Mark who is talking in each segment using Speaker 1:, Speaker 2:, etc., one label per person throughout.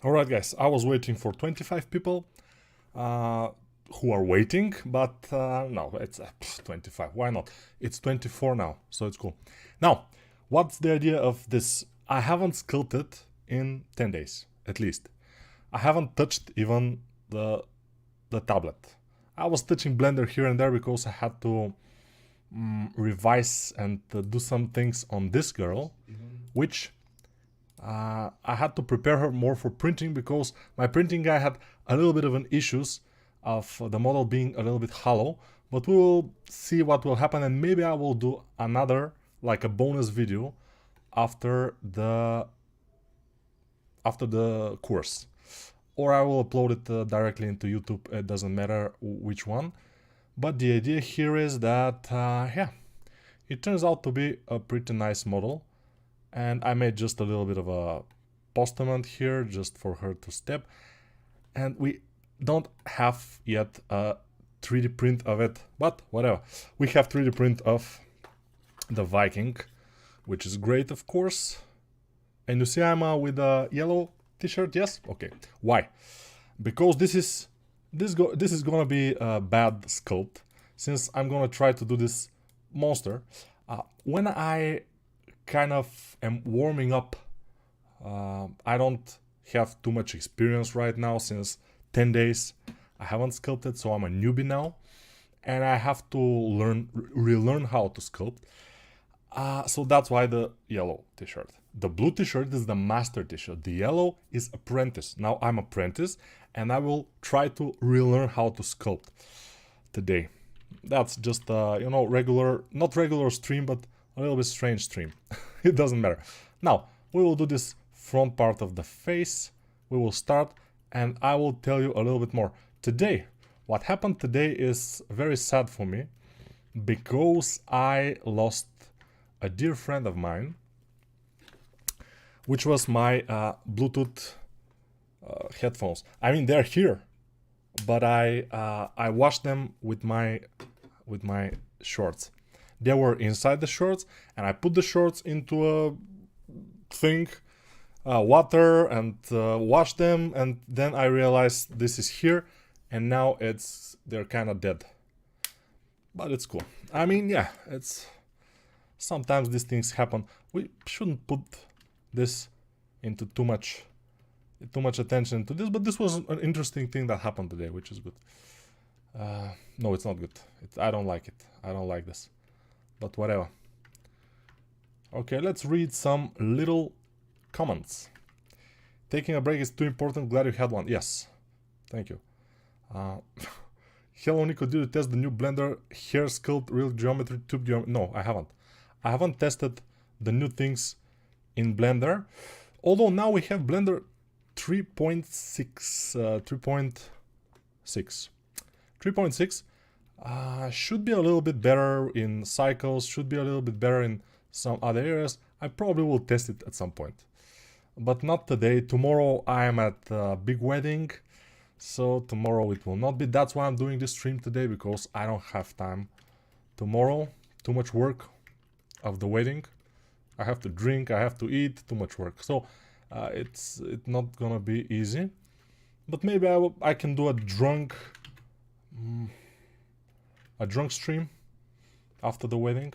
Speaker 1: Alright guys, I was waiting for 25 people who are waiting, but no, it's 25, why not? It's 24 now, so it's cool. Now, what's the idea of this? I haven't sculpted in 10 days, at least. I haven't touched even the tablet. I was touching Blender here and there because I had to revise and do some things on this girl, which I had to prepare her more for printing because my printing guy had a little bit of an issues of the model being a little bit hollow, but we will see what will happen, and maybe I will do another, like a bonus video after the course, or I will upload it directly into YouTube. It doesn't matter which one, but the idea here is that yeah, it turns out to be a pretty nice model. And I made just a little bit of a postament here just for her to step. And we don't have yet a 3D print of it, but whatever. We have 3D print of the Viking, which is great, of course. And you see I'm with a yellow t-shirt, yes? Okay. Why? Because this is gonna be a bad sculpt, since I'm gonna try to do this monster. When I kind of am warming up, I don't have too much experience right now since 10 days I haven't sculpted, so I'm a newbie now and I have to relearn how to sculpt. So that's why the yellow t-shirt. The blue t-shirt is the master t-shirt. The yellow is apprentice. Now I'm apprentice and I will try to relearn how to sculpt today. That's just you know, not regular stream, but a little bit strange stream. It doesn't matter. Now, we will do this front part of the face. We will start and I will tell you a little bit more. Today, what happened today is very sad for me because I lost a dear friend of mine, which was my Bluetooth headphones. I mean, they're here, but I washed them with my shorts. They were inside the shorts and I put the shorts into a thing, water, and washed them, and then I realized this is here and now they're kind of dead. But it's cool. I mean, yeah, it's sometimes these things happen. We shouldn't put this into too much attention to this, but this was an interesting thing that happened today, which is good. No, it's not good. I don't like it. I don't like this. But whatever. Okay, let's read some little comments. Taking a break is too important. Glad you had one. Yes. Thank you. Hello, Nico. Did you test the new Blender hair sculpt, real geometry, tube geometry? No, I haven't. I haven't tested the new things in Blender. Although now we have Blender 3.6. Should be a little bit better in cycles, should be a little bit better in some other areas. I probably will test it at some point, but not today. Tomorrow I am at a big wedding, so tomorrow it will not be. That's why I'm doing this stream today, because I don't have time tomorrow. Too much work of the wedding. I have to drink, I have to eat, too much work. So it's not gonna be easy, but maybe I can do a drunk stream after the wedding.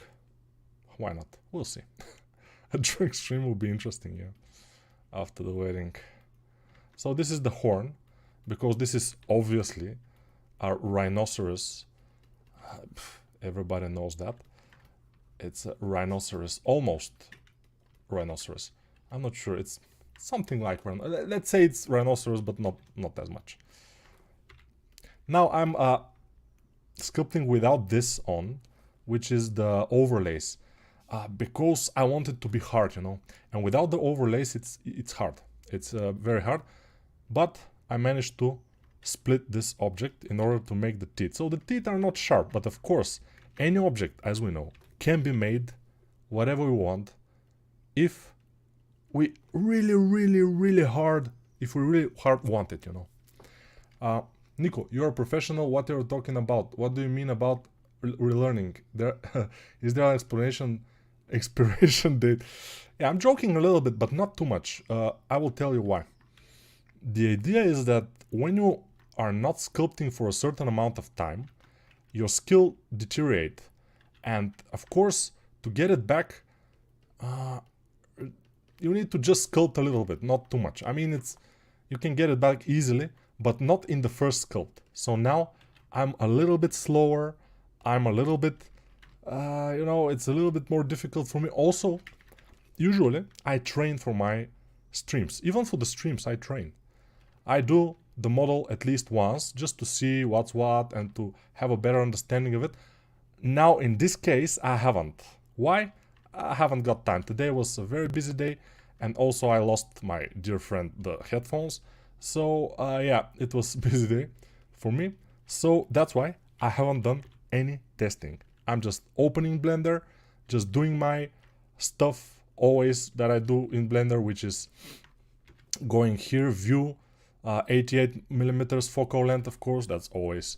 Speaker 1: Why not? We'll see. A drunk stream will be interesting, yeah, after the wedding. So this is the horn, because this is obviously a rhinoceros. Everybody knows that. It's a rhinoceros, almost rhinoceros. I'm not sure, it's something like let's say it's rhinoceros, but not as much. Now I'm sculpting without this on, which is the overlays, because I want it to be hard, you know, and without the overlays it's hard. It's very hard, but I managed to split this object in order to make the teeth. So the teeth are not sharp, but of course any object, as we know, can be made whatever we want if we really hard want it, you know. Nico, you're a professional. What are you talking about? What do you mean about relearning? Is there an expiration date? Yeah, I'm joking a little bit, but not too much. I will tell you why. The idea is that when you are not sculpting for a certain amount of time, your skill deteriorate, and of course to get it back you need to just sculpt a little bit, not too much. I mean, you can get it back easily, but not in the first sculpt. So now I'm a little bit slower, I'm a little bit you know, it's a little bit more difficult for me. Also, usually I train for my streams. Even for the streams I train. I do the model at least once just to see what's what and to have a better understanding of it. Now in this case I haven't. Why? I haven't got time. Today was a very busy day, and also I lost my dear friend the headphones. So yeah, it was a busy day for me. So that's why I haven't done any testing. I'm just opening Blender, just doing my stuff always that I do in Blender, which is going here, view, 88mm focal length, of course, that's always.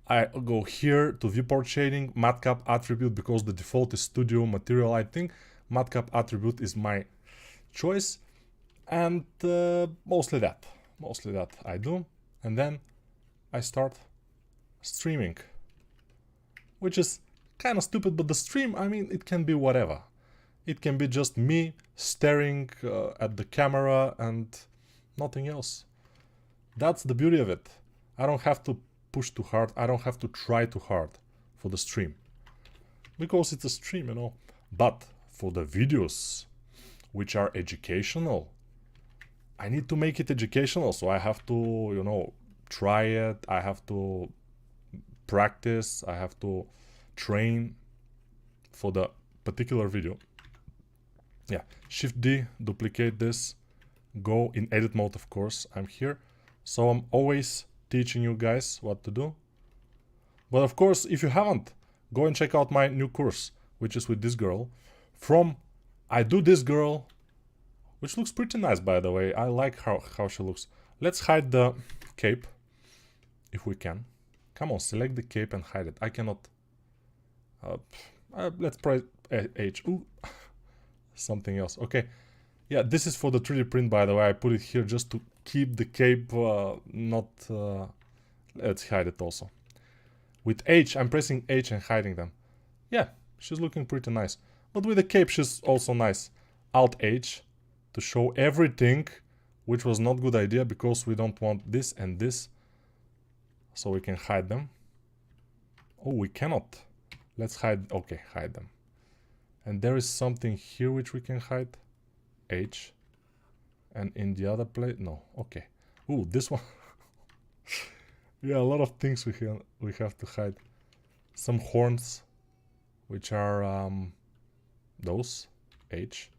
Speaker 1: I go here to viewport shading, matcap attribute, because the default is studio material. I think matcap attribute is my choice, and mostly that I do, and then I start streaming, which is kind of stupid, but the stream, I mean, it can be whatever. It can be just me staring at the camera and nothing else. That's the beauty of it. I don't have to push too hard, I don't have to try too hard for the stream, because it's a stream, you know. But for the videos which are educational, I need to make it educational, so I have to, you know, try it, I have to practice, I have to train for the particular video. Yeah, Shift D, duplicate this, go in edit mode, of course, I'm here. So I'm always teaching you guys what to do. But of course, if you haven't, go and check out my new course, which is with this girl. From I do this girl, which looks pretty nice, by the way. I like how she looks. Let's hide the cape, if we can. Come on, select the cape and hide it. I cannot. Let's press H. Ooh. Something else. Okay. Yeah, this is for the 3D print, by the way. I put it here just to keep the cape not... let's hide it also. With H, I'm pressing H and hiding them. Yeah, she's looking pretty nice. But with the cape, she's also nice. Alt H to show everything, which was not good idea because we don't want this and this. So we can hide them. Oh, we cannot. Let's hide. Okay, hide them. And there is something here which we can hide. H. And in the other place, no. Okay. Ooh, this one. Yeah, a lot of things we have to hide. Some horns, which are those H.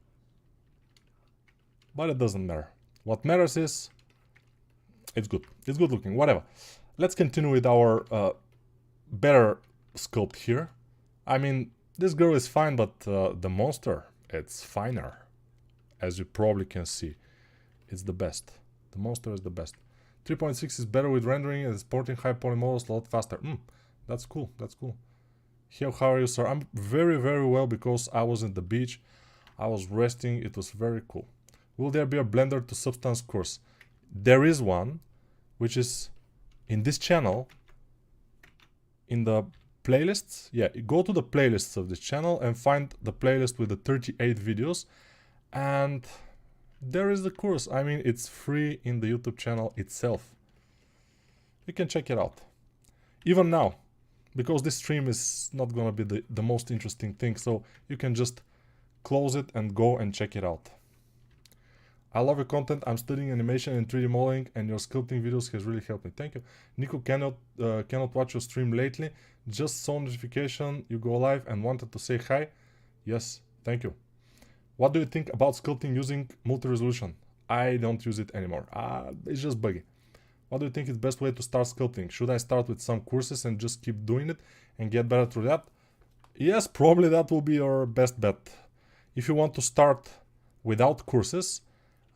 Speaker 1: But it doesn't matter. What matters is it's good. It's good looking. Whatever. Let's continue with our better sculpt here. I mean, this girl is fine, but the monster, it's finer. As you probably can see, it's the best. The monster is the best. 3.6 is better with rendering and exporting high poly models a lot faster. That's cool. That's cool. How are you, sir? I'm very, very well because I was at the beach. I was resting. It was very cool. Will there be a Blender to Substance course? There is one, which is in this channel. In the playlists. Yeah, go to the playlists of this channel and find the playlist with the 38 videos. And there is the course. I mean, it's free in the YouTube channel itself. You can check it out. Even now, because this stream is not gonna be the most interesting thing, so you can just close it and go and check it out. I love your content. I'm studying animation and 3D modeling, and your sculpting videos has really helped me. Thank you. Nico cannot watch your stream lately. Just saw notification you go live and wanted to say hi. Yes, thank you. What do you think about sculpting using multi-resolution? I don't use it anymore. It's just buggy. What do you think is the best way to start sculpting? Should I start with some courses and just keep doing it and get better through that? Yes, probably that will be your best bet. If you want to start without courses,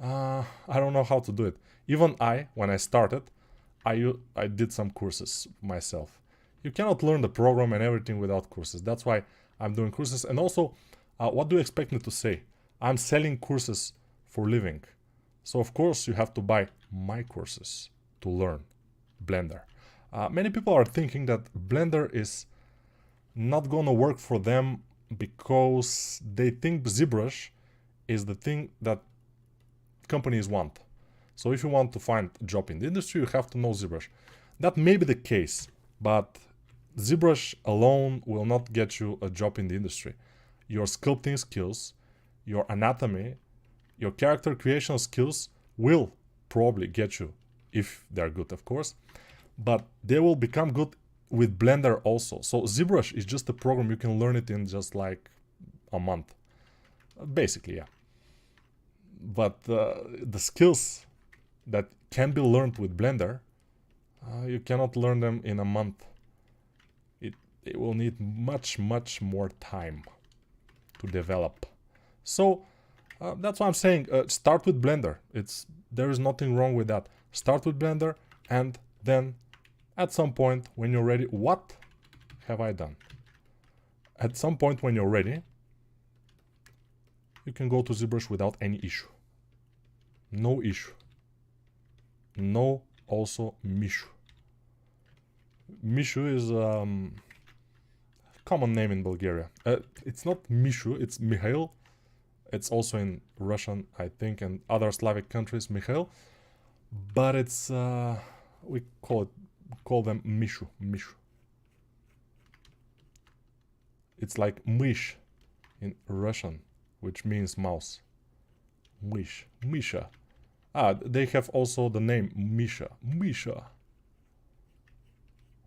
Speaker 1: I don't know how to do it. Even when I started, I did some courses myself. You cannot learn the program and everything without courses. That's why I'm doing courses. And also, what do you expect me to say? I'm selling courses for living. So of course you have to buy my courses to learn Blender. Many people are thinking that Blender is not gonna work for them because they think ZBrush is the thing that companies want. So if you want to find a job in the industry, you have to know ZBrush. That may be the case, but ZBrush alone will not get you a job in the industry. Your sculpting skills, your anatomy, your character creation skills will probably get you, if they're good, of course, but they will become good with Blender also. So ZBrush is just a program, you can learn it in just like a month. Basically, yeah. But the skills that can be learned with Blender, you cannot learn them in a month. It will need much more time to develop. So that's why I'm saying start with Blender. There is nothing wrong with that. Start with Blender, and then at some point when you're ready, what have I done? At some point when you're ready, you can go to ZBrush without any issue. No issue. No also Mishu. Mishu is common name in Bulgaria. It's not Mishu, it's Mikhail. It's also in Russian, I think, and other Slavic countries, Mikhail. But it's we call them Mishu. Mishu. It's like mysh in Russian, which means mouse. Mysh. Misha. They have also the name Misha. Misha.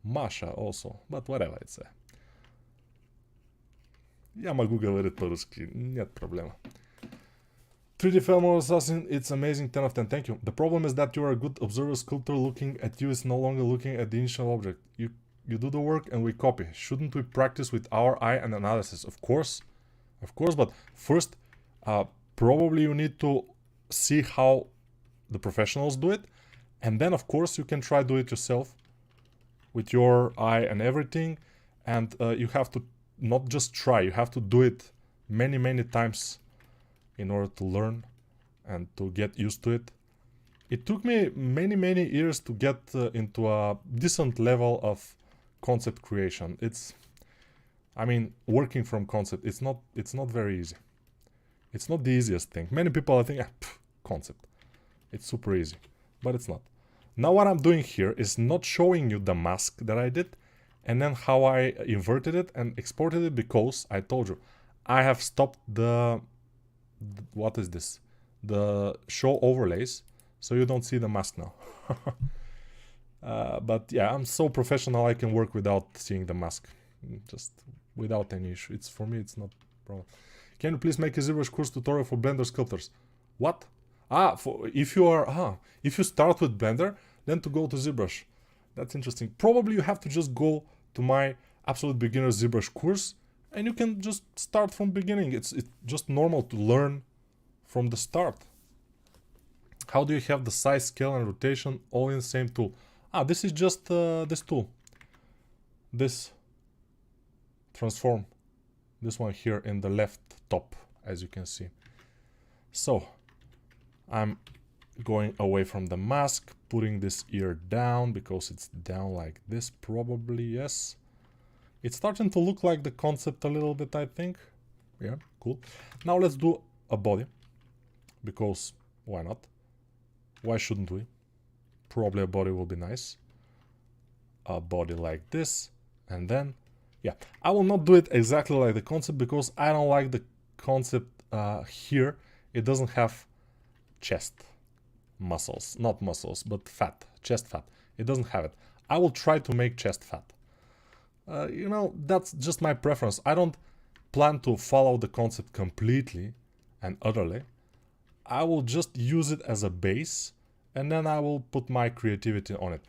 Speaker 1: Masha also, but whatever it's. Я могу говорить по-русски, нет проблема. 3D Film Assassin, it's amazing, 10 of 10, thank you. The problem is that you are a good observer sculptor, looking at you is no longer looking at the initial object. You do the work and we copy. Shouldn't we practice with our eye and analysis? Of course, but first, probably you need to see how the professionals do it, and then of course you can try do it yourself with your eye and everything, and you have to not just try, you have to do it many times in order to learn and to get used to it. It took me many years to get into a decent level of concept creation. I mean, working from concept, it's not very easy. It's not the easiest thing. Many people think, concept, it's super easy, but it's not. Now what I'm doing here is not showing you the mask that I did and then how I inverted it and exported it, because I told you I have stopped the what is this? The show overlays, so you don't see the mask now. But yeah, I'm so professional I can work without seeing the mask, just without any issue. For me, it's not a problem. Can you please make a ZBrush course tutorial for Blender sculptors? What? If you start with Blender, then to go to ZBrush. That's interesting. Probably you have to just go to my absolute beginner ZBrush course, and you can just start from beginning. It's just normal to learn from the start. How do you have the size, scale, and rotation all in the same tool? This is just this tool. This transform. This one here in the left top, as you can see. So I'm going away from the mask, putting this ear down because it's down like this, probably, yes. It's starting to look like the concept a little bit, I think. Yeah, cool. Now let's do a body, because why not? Why shouldn't we? Probably a body will be nice. A body like this, and then, yeah. I will not do it exactly like the concept because I don't like the concept here. It doesn't have chest muscles, not muscles, but fat, chest fat. It doesn't have it. I will try to make chest fat. You know, that's just my preference. I don't plan to follow the concept completely and utterly. I will just use it as a base, and then I will put my creativity on it.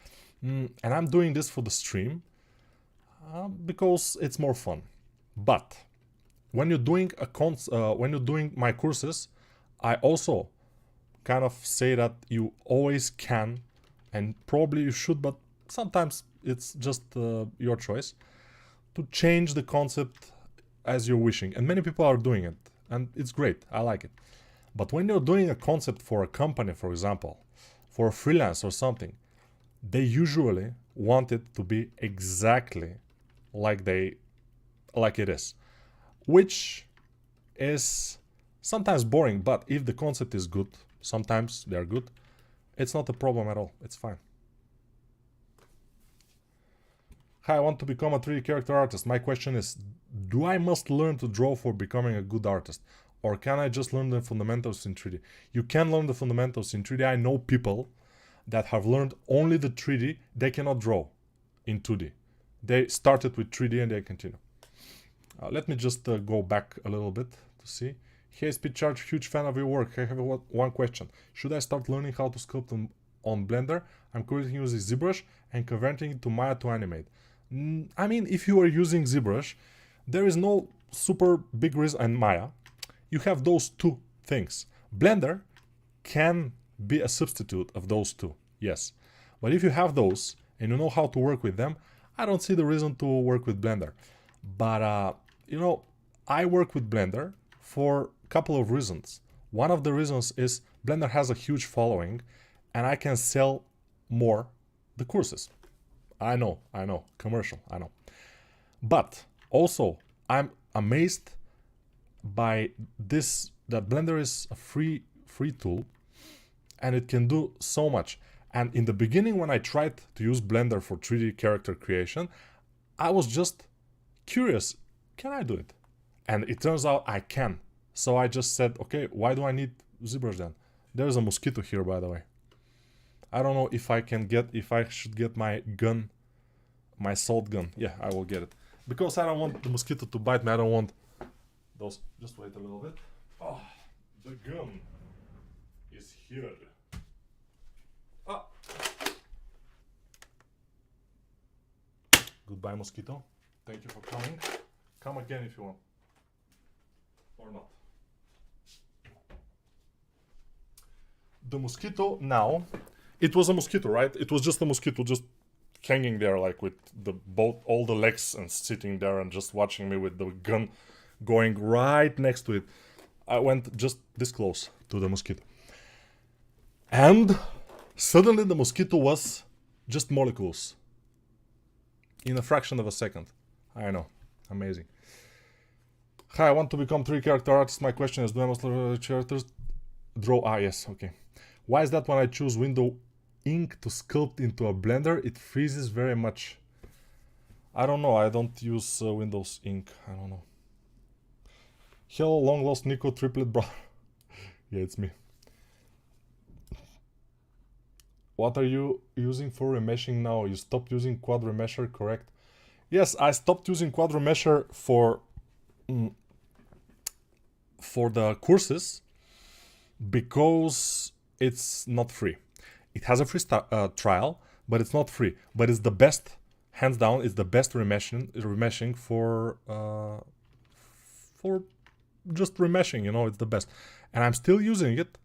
Speaker 1: And I'm doing this for the stream because it's more fun. But when you're doing my courses, I also kind of say that you always can, and probably you should, but sometimes it's just your choice, to change the concept as you're wishing. And many people are doing it, and it's great. I like it. But when you're doing a concept for a company, for example, for freelance or something, they usually want it to be exactly like it is, which is sometimes boring. But if the concept is good, sometimes they're good, it's not a problem at all. It's fine. Hi, I want to become a 3D character artist. My question is, do I must learn to draw for becoming a good artist? Or can I just learn the fundamentals in 3D? You can learn the fundamentals in 3D. I know people that have learned only the 3D. They cannot draw in 2D. They started with 3D and they continue. Let me just go back a little bit to see. Hey, Speedcharge, huge fan of your work. I have one question. Should I start learning how to sculpt on Blender? I'm currently using ZBrush and converting it to Maya to animate. I mean, if you are using ZBrush, there is no super big reason, and Maya, you have those two things. Blender can be a substitute of those two, yes. But if you have those and you know how to work with them, I don't see the reason to work with Blender. But, you know, I work with Blender for a couple of reasons. One of the reasons is Blender has a huge following and I can sell more the courses. I know, commercial, I know. But also, I'm amazed by this, that Blender is a free tool and it can do so much. And in the beginning, when I tried to use Blender for 3D character creation, I was just curious, can I do it? And it turns out I can. So I just said, okay, why do I need ZBrush then? There's a mosquito here, by the way. I don't know if I should get my gun, my salt gun. Yeah, I will get it. Because I don't want the mosquito to bite me. I don't want those. Just wait a little bit. Oh, the gun is here. Ah. Goodbye, mosquito. Thank you for coming. Come again if you want. Or not. The mosquito now, it was a mosquito, right? It was just a mosquito just hanging there, like with all the legs and sitting there and just watching me with the gun going right next to it. I went just this close to the mosquito. And suddenly the mosquito was just molecules. In a fraction of a second. I know. Amazing. Hi, I want to become 3D character artist. My question is, do I must learn characters? Draw, yes, okay. Why is that when I choose window ink to sculpt into a Blender, it freezes very much? I don't know, I don't use Windows ink, I don't know. Hello, long lost Nico, triplet brother. Yeah, it's me. What are you using for remeshing now? You stopped using quad remesher, correct? Yes, I stopped using quad remesher for the courses because it's not free. It has a free trial, but it's not free. But it's the best, hands down, it's the best remeshing for just remeshing, you know, it's the best. And I'm still using it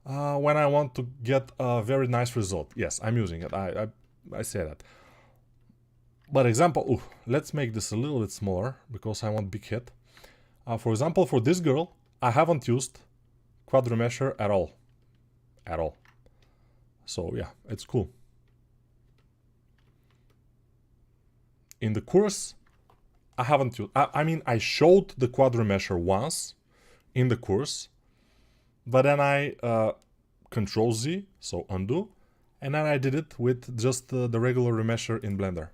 Speaker 1: when I want to get a very nice result. Yes, I'm using it, I say that. But example, let's make this a little bit smaller because I want big hit. For example, for this girl, I haven't used quad remesher at all. So yeah, it's cool. In the course, I haven't used, I mean, I showed the quad remesher once in the course, but then I Control Z, so undo, and then I did it with just the regular remesher in Blender.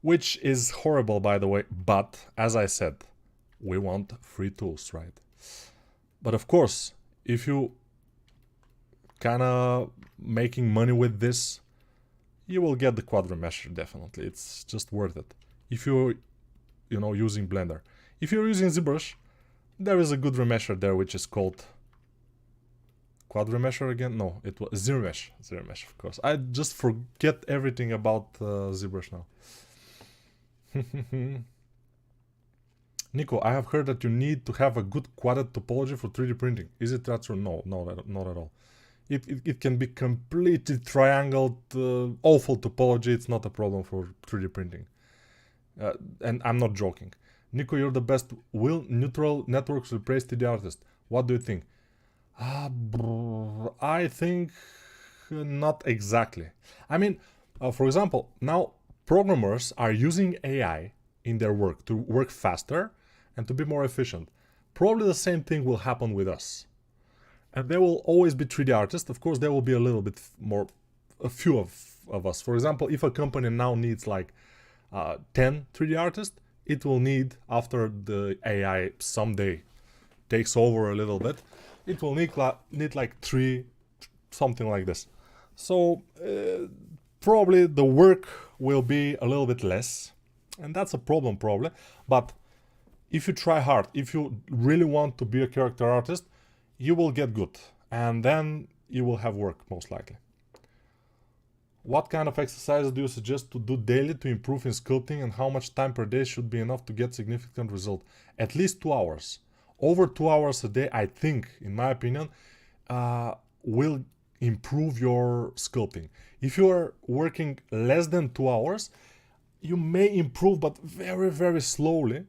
Speaker 1: Which is horrible, by the way, but as I said, we want free tools, right? But of course, if you kinda making money with this, you will get the quad remesher, definitely. It's just worth it. If you're, you know, using Blender. If you're using ZBrush, there is a good remesher there, which is called quad remesher again? No, it was ZRemesh. ZRemesh, of course. I just forget everything about ZBrush now. Nico, I have heard that you need to have a good quadrant topology for 3D printing. Is it that true? No, not at all. It can be completely triangled, awful topology. It's not a problem for 3D printing. And I'm not joking. Nico, you're the best. Will neutral networks replace 3D artists? What do you think? I think not exactly. I mean, for example, now programmers are using AI in their work to work faster and to be more efficient. Probably the same thing will happen with us. And there will always be 3D artists. Of course, there will be a little bit more, a few of us. For example, if a company now needs like 10 3D artists, it will need, after the AI someday takes over a little bit, it will need like 3, something like this. So probably the work will be a little bit less, and that's a problem probably. But if you try hard, if you really want to be a character artist, you will get good, and then you will have work most likely. What kind of exercises do you suggest to do daily to improve in sculpting, and how much time per day should be enough to get significant result? At least 2 hours. Over 2 hours a day, I think, in my opinion, will improve your sculpting. If you are working less than 2 hours, you may improve, but very, very slowly.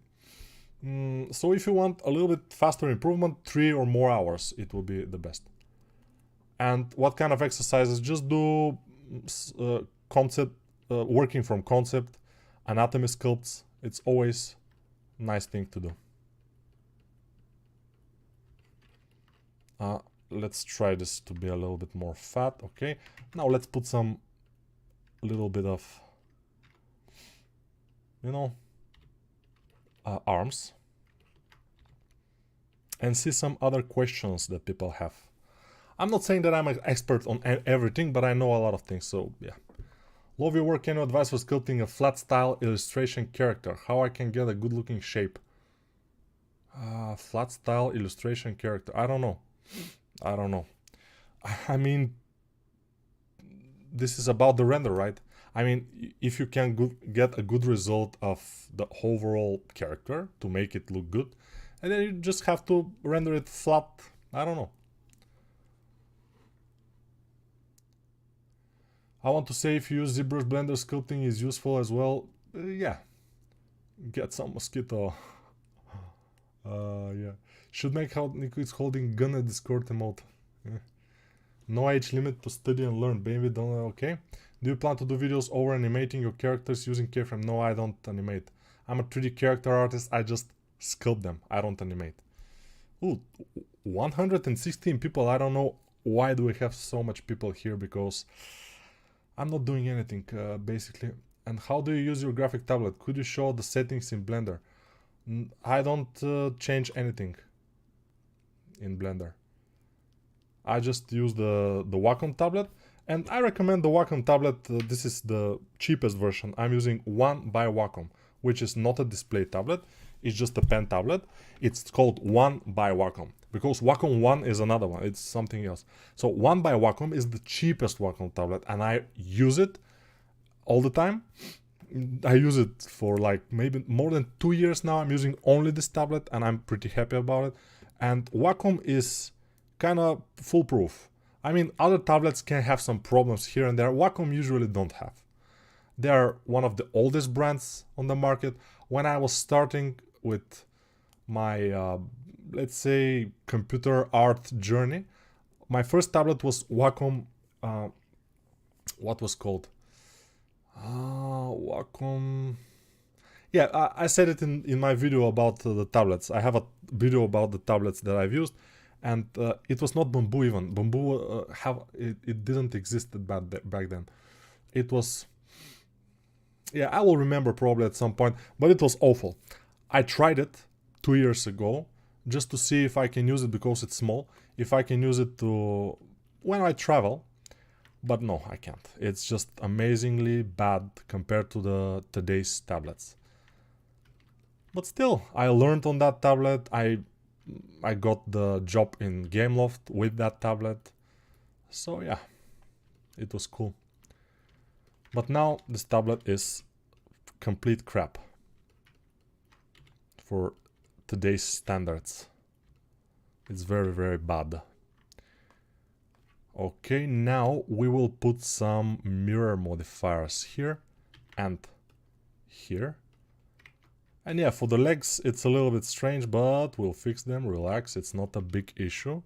Speaker 1: So if you want a little bit faster improvement, 3 or more hours, it will be the best. And what kind of exercises? Just do concept, working from concept, anatomy sculpts. It's always a nice thing to do. Let's try this to be a little bit more fat. Okay, now let's put some little bit of, you know, arms, and see some other questions that people have. I'm not saying that I'm an expert on everything, but I know a lot of things, so yeah. Love your work. Can you advise for sculpting a flat style illustration character? How I can get a good looking shape? Flat style illustration character. I don't know. I mean, this is about the render, right? I mean, if you can get a good result of the overall character to make it look good, and then you just have to render it flat. I don't know. I want to say, if you use ZBrush Blender, sculpting is useful as well. Yeah. Get some mosquito. Yeah. Should make how Nico is holding gun at Discord emote. Yeah. No age limit to study and learn. Baby, don't. Okay. Do you plan to do videos over animating your characters using keyframe? No, I don't animate. I'm a 3D character artist. I just sculpt them. I don't animate. Ooh, 116 people. I don't know why do we have so much people here, because I'm not doing anything, basically. And how do you use your graphic tablet? Could you show the settings in Blender? I don't change anything in Blender. I just use the Wacom tablet, and I recommend the Wacom tablet. This is the cheapest version. I'm using One by Wacom, which is not a display tablet. It's just a pen tablet. It's called One by Wacom, because Wacom One is another one. It's something else. So One by Wacom is the cheapest Wacom tablet, and I use it all the time. I use it for like maybe more than 2 years now. I'm using only this tablet, and I'm pretty happy about it. And Wacom is kind of foolproof. I mean, other tablets can have some problems here and there. Wacom usually don't have. They are one of the oldest brands on the market. When I was starting with my, let's say, computer art journey, my first tablet was Wacom, what was called? Wacom. Yeah, I said it in my video about the tablets. I have a video about the tablets that I've used, and it was not Bamboo even. Bamboo, it didn't exist back then. It was, yeah, I will remember probably at some point, but it was awful. I tried it 2 years ago just to see if I can use it, because it's small, if I can use it to when I travel. But no, I can't. It's just amazingly bad compared to the today's tablets. But still, I learned on that tablet. I got the job in Gameloft with that tablet. So yeah, it was cool. But now this tablet is complete crap for today's standards. It's very, very bad. Okay, now we will put some mirror modifiers here and here. And yeah, for the legs it's a little bit strange, but we'll fix them. Relax, it's not a big issue.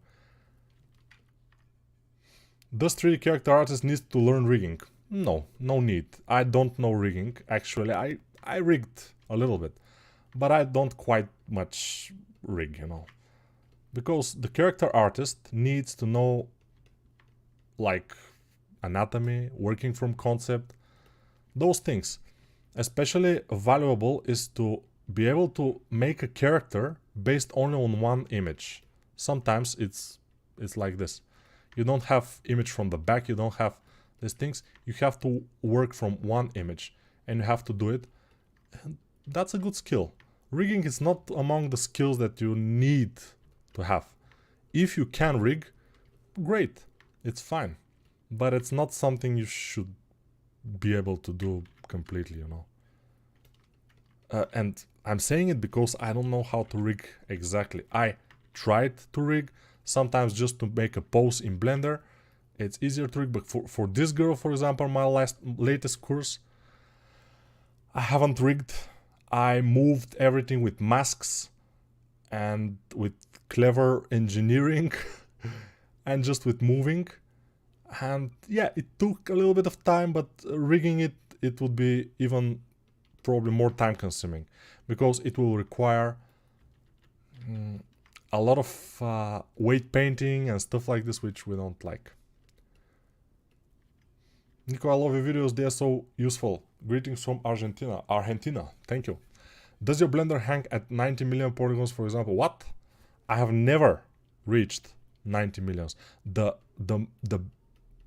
Speaker 1: Does 3D character artist need to learn rigging? No, no need. I don't know rigging. Actually, I rigged a little bit, but I don't quite much rig, you know. Because the character artist needs to know like anatomy, working from concept, those things. Especially valuable is to be able to make a character based only on one image. Sometimes it's like this. You don't have image from the back, you don't have these things. You have to work from one image and you have to do it. And that's a good skill. Rigging is not among the skills that you need to have. If you can rig, great, it's fine. But it's not something you should be able to do completely, you know. And I'm saying it because I don't know how to rig exactly. I tried to rig, sometimes just to make a pose in Blender. It's easier to rig, but for this girl, for example, my latest course, I haven't rigged. I moved everything with masks and with clever engineering and just with moving. And yeah, it took a little bit of time, but rigging it would be even probably more time consuming because it will require a lot of weight painting and stuff like this, which we don't like. Nico, I love your videos, they are so useful. Greetings from Argentina. Thank you. Does your Blender hang at 90 million polygons, for example? What? I have never reached 90 millions. The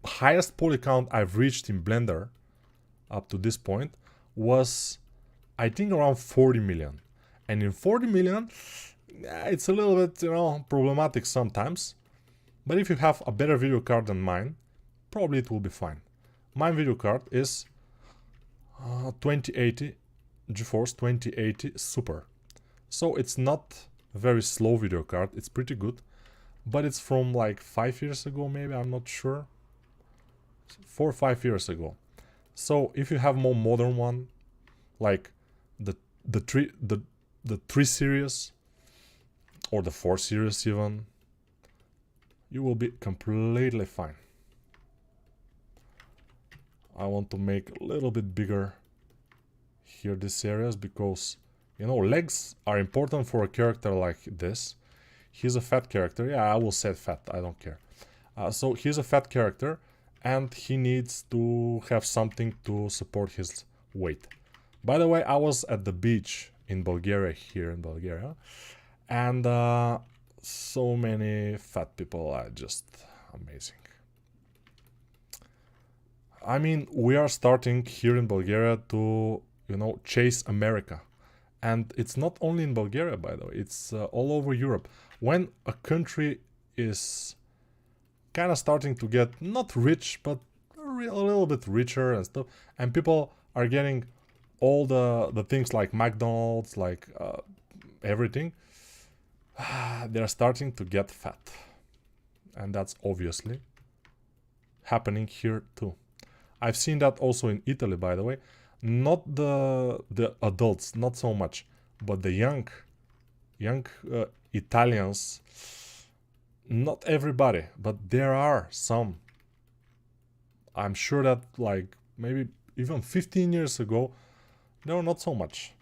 Speaker 1: highest poly count I've reached in Blender up to this point was, I think, around 40 million. And in 40 million, it's a little bit, you know, problematic sometimes. But if you have a better video card than mine, probably it will be fine. My video card is 2080 GeForce 2080 Super. So it's not a very slow video card, it's pretty good. But it's from like 5 years ago, maybe, I'm not sure. 4 or 5 years ago. So if you have more modern one, like the 3 series or the 4 series even, you will be completely fine. I want to make a little bit bigger here these areas because, you know, legs are important for a character like this. He's a fat character. Yeah, I will say fat, I don't care. So he's a fat character and he needs to have something to support his weight. By the way, I was at the beach in Bulgaria, here in Bulgaria, and so many fat people are just amazing. I mean, we are starting here in Bulgaria to, you know, chase America. And it's not only in Bulgaria, by the way, it's all over Europe. When a country is kind of starting to get not rich, but a little bit richer and stuff, and people are getting all the things like McDonald's, like everything, they're starting to get fat. And that's obviously happening here too. I've seen that also in Italy, by the way. Not the adults, not so much, but the young Italians. Not everybody, but there are some. I'm sure that like maybe even 15 years ago, there were not so much.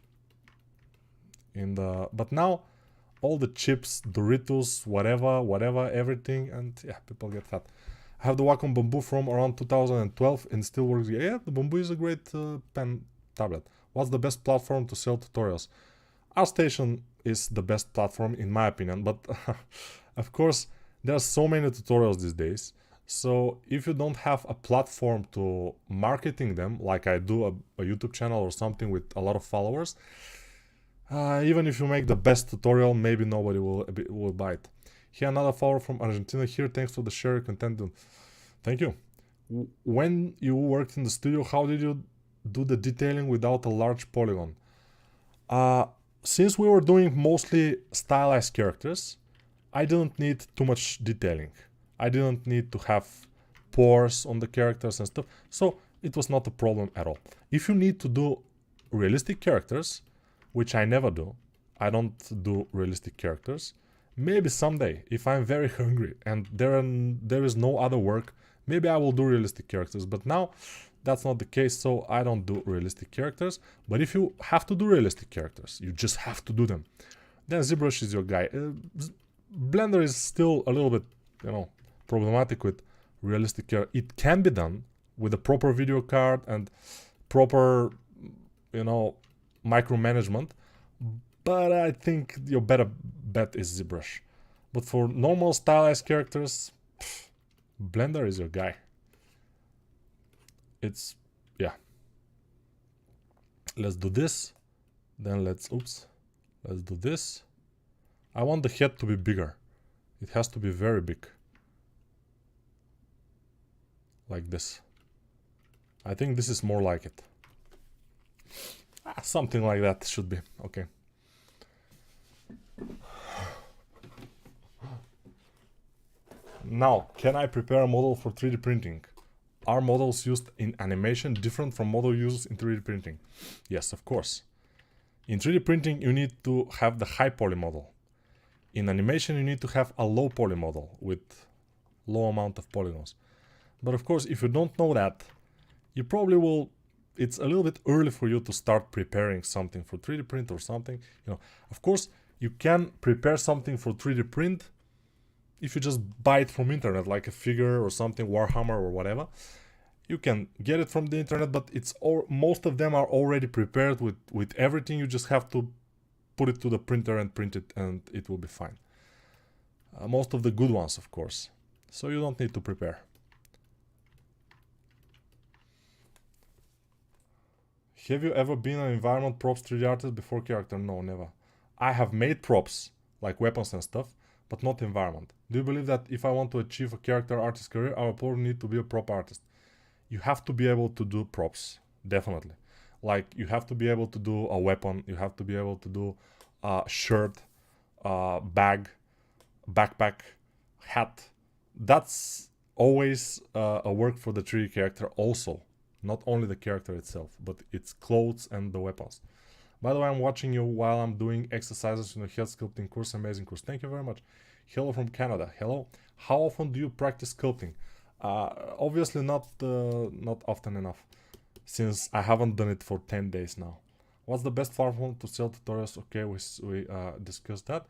Speaker 1: But now all the chips, Doritos, whatever, everything, and yeah, people get fat. I have the Wacom Bamboo from around 2012 and still works. Yeah, the Bamboo is a great pen tablet. What's the best platform to sell tutorials? ArtStation is the best platform in my opinion, but of course there are so many tutorials these days. So if you don't have a platform to marketing them, like I do a YouTube channel or something with a lot of followers, even if you make the best tutorial, maybe nobody will buy it. Here another follower from Argentina here, thanks for the share content. Thank you. When you worked in the studio, how did you do the detailing without a large polygon? Since we were doing mostly stylized characters, I didn't need too much detailing. I didn't need to have pores on the characters and stuff, so it was not a problem at all. If you need to do realistic characters, which I never do, I don't do realistic characters. Maybe someday, if I'm very hungry and there is no other work maybe I will do realistic characters, but now that's not the case, so I don't do realistic characters. But if you have to do realistic characters, you just have to do them, then ZBrush is your guy. Blender is still a little bit, you know, problematic with realistic character. It can be done with a proper video card and proper, you know, micromanagement, but I think your better bet is ZBrush. But for normal stylized characters, Blender is your guy. It's, yeah. Let's do this. Then let's do this. I want the head to be bigger. It has to be very big. Like this. I think this is more like it. Something like that should be. Okay. Now, can I prepare a model for 3D printing? Are models used in animation different from model used in 3D printing? Yes, of course. In 3D printing, you need to have the high poly model. In animation, you need to have a low poly model with low amount of polygons. But of course, if you don't know that, you probably will, it's a little bit early for you to start preparing something for 3D print or something. You know, of course, you can prepare something for 3D print if you just buy it from internet, like a figure or something, Warhammer or whatever. You can get it from the internet, but it's all, most of them are already prepared with everything. You just have to put it to the printer and print it, and it will be fine. Most of the good ones, of course. So you don't need to prepare. Have you ever been an environment props 3D artist before character? No, never. I have made props, like weapons and stuff, but not environment. Do you believe that if I want to achieve a character artist career, I will probably need to be a prop artist? You have to be able to do props, definitely. Like, you have to be able to do a weapon, you have to be able to do a shirt, bag, backpack, hat. That's always a work for the 3D character also. Not only the character itself, but its clothes and the weapons. By the way, I'm watching you while I'm doing exercises in the head sculpting course. Amazing course. Thank you very much. Hello from Canada. Hello. How often do you practice sculpting? Obviously not often enough, since I haven't done it for 10 days now. What's the best platform to sell tutorials? Okay, we discussed that.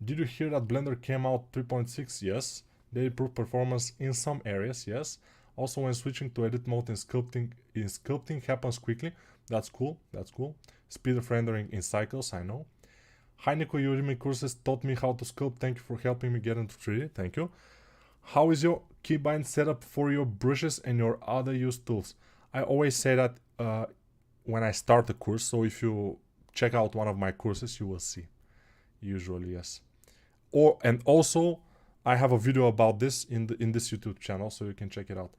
Speaker 1: Did you hear that Blender came out 3.6? Yes. They improved performance in some areas. Yes. Also, when switching to edit mode in sculpting happens quickly. That's cool. That's cool. Speed of rendering in cycles, I know. Hi Nico, Udemy courses taught me how to sculpt. Thank you for helping me get into 3D. Thank you. How is your keybind setup for your brushes and your other used tools? I always say that when I start a course, so if you check out one of my courses, you will see. Usually, yes. And also, I have a video about this in this YouTube channel, so you can check it out.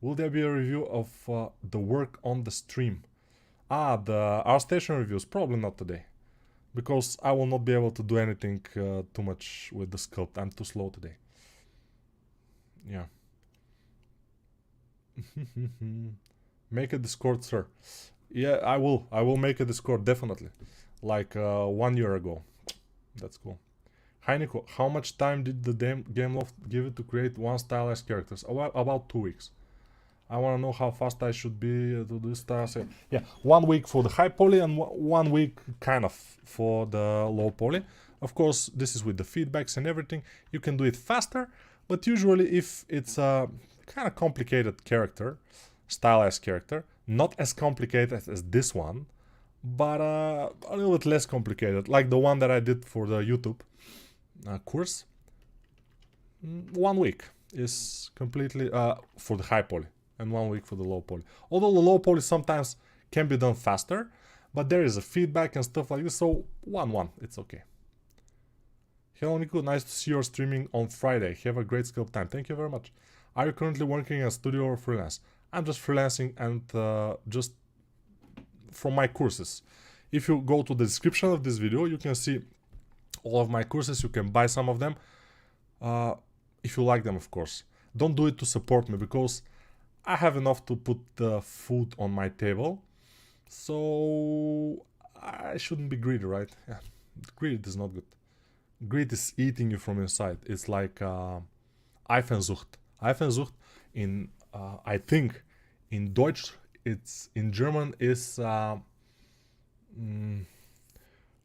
Speaker 1: Will there be a review of the work on the stream? The ArtStation reviews? Probably not today, because I will not be able to do anything too much with the sculpt. I'm too slow today. Yeah. Make a Discord, sir. Yeah, I will make a Discord, definitely. Like 1 year ago. That's cool. Hi Nico, how much time did the Gameloft give it to create one stylized characters? About 2 weeks. I want to know how fast I should be to do styles. Yeah, 1 week for the high poly and 1 week kind of for the low poly. Of course, this is with the feedbacks and everything. You can do it faster, but usually if it's a kind of complicated character, stylized character, not as complicated as this one, but a little bit less complicated, like the one that I did for the YouTube course. 1 week is completely for the high poly, and 1 week for the low poly. Although the low poly sometimes can be done faster, but there is a feedback and stuff like this, so 1-1, it's okay. Hello Nico, nice to see your streaming on Friday. Have a great sculpt time. Thank you very much. Are you currently working in a studio or freelance? I'm just freelancing and just from my courses. If you go to the description of this video, you can see all of my courses. You can buy some of them if you like them, of course. Don't do it to support me, because I have enough to put the food on my table, so I shouldn't be greedy, right? Yeah, greed is not good. Greed is eating you from inside. It's like Eifersucht. Eifersucht in I think in Deutsch, it's in German is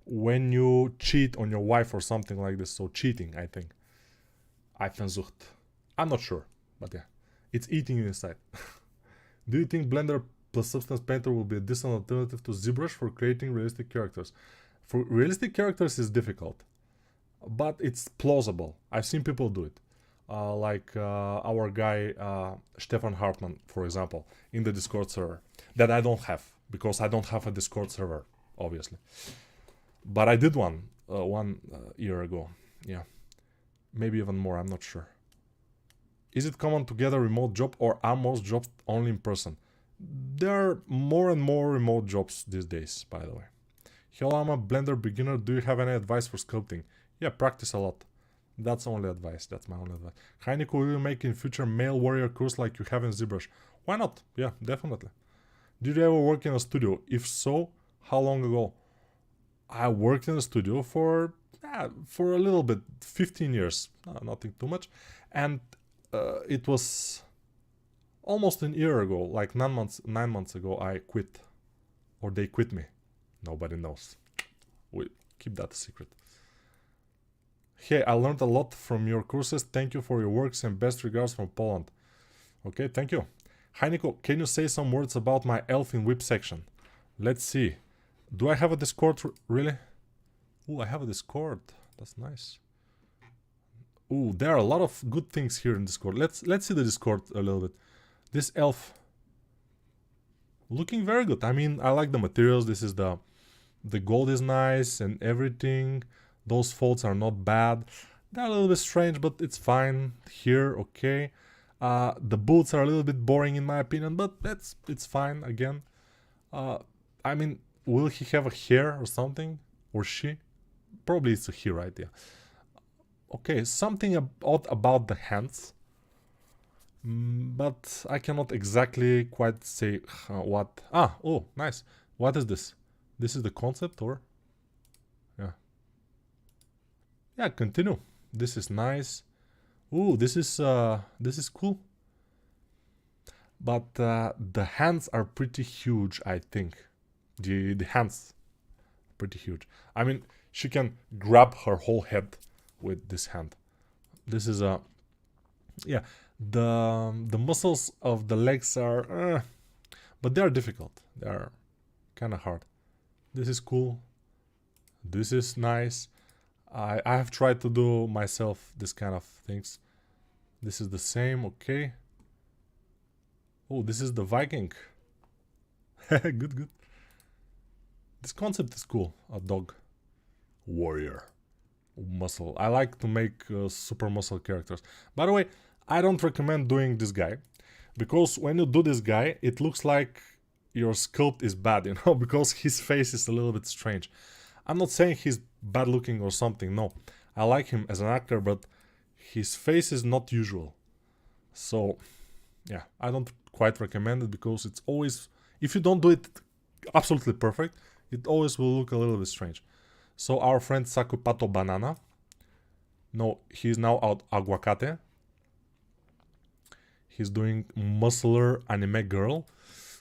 Speaker 1: when you cheat on your wife or something like this. So cheating, I think. Eifersucht. I'm not sure, but yeah, it's eating you inside. Do you think Blender plus Substance Painter will be a decent alternative to ZBrush for creating realistic characters? For realistic characters is difficult, but it's plausible. I've seen people do it. Like our guy Stefan Hartmann, for example, in the Discord server, that I don't have, because I don't have a Discord server, obviously. But I did one year ago. Yeah, maybe even more, I'm not sure. Is it common to get a remote job, or are most jobs only in person? There are more and more remote jobs these days, by the way. Hello, I'm a Blender beginner. Do you have any advice for sculpting? Yeah, practice a lot. That's only advice. That's my only advice. Hi Nico, will you make in future male warrior course like you have in ZBrush? Why not? Yeah, definitely. Did you ever work in a studio? If so, how long ago? I worked in a studio for a little bit, 15 years. Nothing too much. And it was almost a year ago, like 9 months ago, I quit. Or they quit me. Nobody knows. We keep that a secret. Hey, I learned a lot from your courses. Thank you for your works and best regards from Poland. Okay, thank you. Hi Nico, can you say some words about my elf in whip section? Let's see. Do I have a Discord? Really? Ooh, I have a Discord. That's nice. Ooh, there are a lot of good things here in Discord. Let's see the Discord a little bit. This elf looking very good. I mean, I like the materials. This is the gold is nice and everything. Those folds are not bad. They're a little bit strange, but it's fine. Here, okay. The boots are a little bit boring in my opinion, but it's fine again. I mean, will he have a hair or something? Or she? Probably it's a he, right? Yeah. Okay, something odd about the hands. But I cannot exactly quite say what. Oh, nice. What is this? This is the concept, or? Yeah. Yeah, continue. This is nice. Ooh, this is cool. But the hands are pretty huge, I think. The hands, pretty huge. I mean, she can grab her whole head with this hand. This is a, yeah. The muscles of the legs are, but they are difficult. They are kind of hard. This is cool. This is nice. I have tried to do myself this kind of things. This is the same, okay. Oh, this is the Viking. Good. This concept is cool. A dog. Warrior. Muscle. I like to make super muscle characters. By the way, I don't recommend doing this guy, because when you do this guy, it looks like your sculpt is bad, you know, because his face is a little bit strange. I'm not saying he's bad looking or something, no. I like him as an actor, but his face is not usual. So, yeah, I don't quite recommend it, because it's always, if you don't do it absolutely perfect, it always will look a little bit strange. So our friend Sakupato Banana, no, he's now out Aguacate. He's doing muscular anime girl.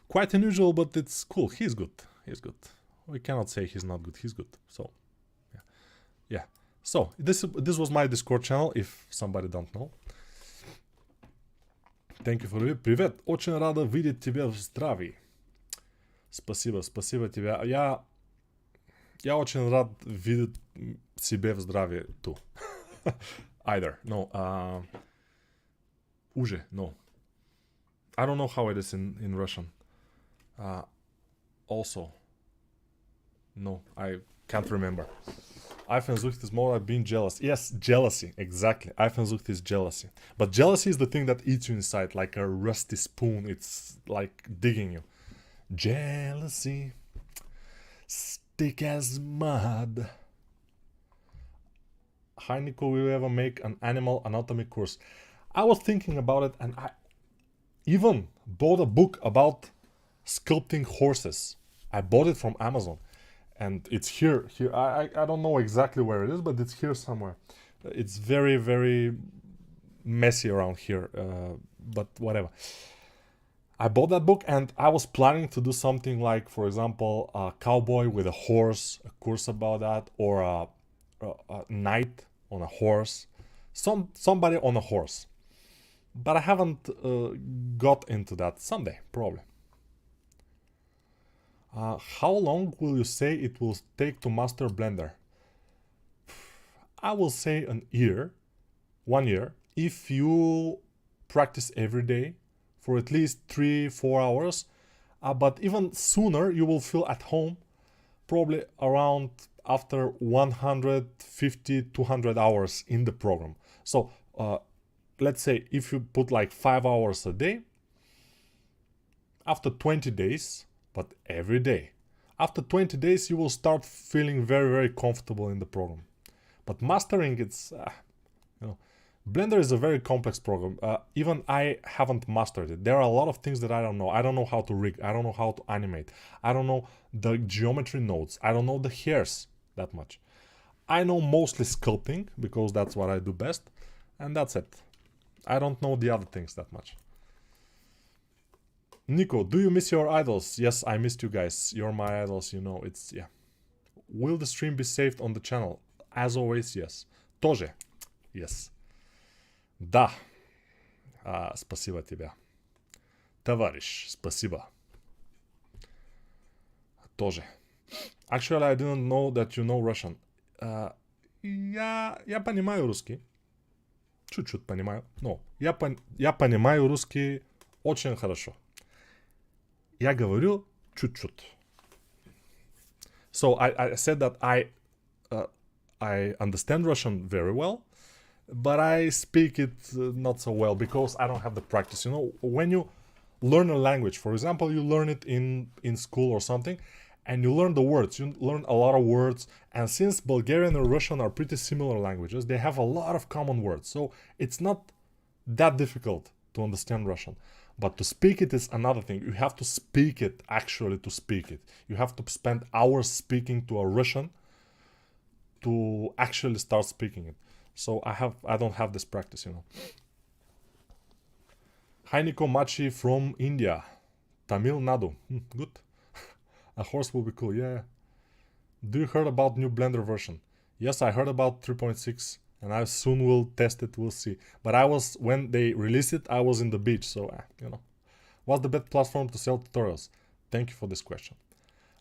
Speaker 1: Quite unusual, but it's cool. He's good. He's good. We cannot say he's not good. He's good. So, yeah. So, this was my Discord channel, if somebody don't know. Thank you for it. Привет. Очень рада видеть тебя в здравии. Спасибо тебе. Я очень рад видеть себя в здравии too. Either. No. Уже. No. I don't know how it is in Russian. Also. No, I can't remember. Eifersucht is more like being jealous. Yes, jealousy, exactly. Eifersucht is jealousy. But jealousy is the thing that eats you inside, like a rusty spoon. It's like digging you. Jealousy, stick as mud. Hi Nico, will you ever make an animal anatomy course? I was thinking about it, and I even bought a book about sculpting horses. I bought it from Amazon, and it's here. I don't know exactly where it is, but it's here somewhere. It's very, very messy around here, but whatever. I bought that book and I was planning to do something like, for example, a cowboy with a horse, a course about that, or a knight on a horse, somebody on a horse. But I haven't got into that. Someday, probably. How long will you say it will take to master Blender? I will say an year, 1 year, if you practice every day for at least 3-4 hours. But even sooner, you will feel at home, probably around after 150-200 hours in the program. So let's say if you put like 5 hours a day, after 20 days, but every day, after 20 days you will start feeling very, very comfortable in the program. But mastering, it's you know, Blender is a very complex program. Even I haven't mastered it. There are a lot of things that I don't know. I don't know how to rig. I don't know how to animate. I don't know the geometry nodes. I don't know the hairs that much. I know mostly sculpting because that's what I do best, and that's it. I don't know the other things that much. Nico, do you miss your idols? Yes, I missed you guys. You're my idols, you know. It's, yeah. Will the stream be saved on the channel? As always, yes. Тоже. Yes. Да. Спасибо тебе. Товарищ, спасибо. Тоже. Actually, I didn't know that you know Russian. Я понимаю русский. Чуть-чуть понимаю. Но я понимаю русский очень хорошо. Я говорю чуть-чуть. So I said that I understand Russian very well, but I speak it not so well because I don't have the practice. You know, when you learn a language, for example, you learn it in school or something, and you learn the words. You learn a lot of words, and since Bulgarian and Russian are pretty similar languages, they have a lot of common words. So it's not that difficult to understand Russian. But to speak it is another thing. You have to speak it actually to speak it. You have to spend hours speaking to a Russian to actually start speaking it. So I don't have this practice, you know. Hainiko Machi from India. Tamil Nadu. Good. A horse will be cool, yeah. Do you heard about new Blender version? Yes, I heard about 3.6 and I soon will test it, we'll see. But when they released it, I was in the beach, so, you know. What's the best platform to sell tutorials? Thank you for this question.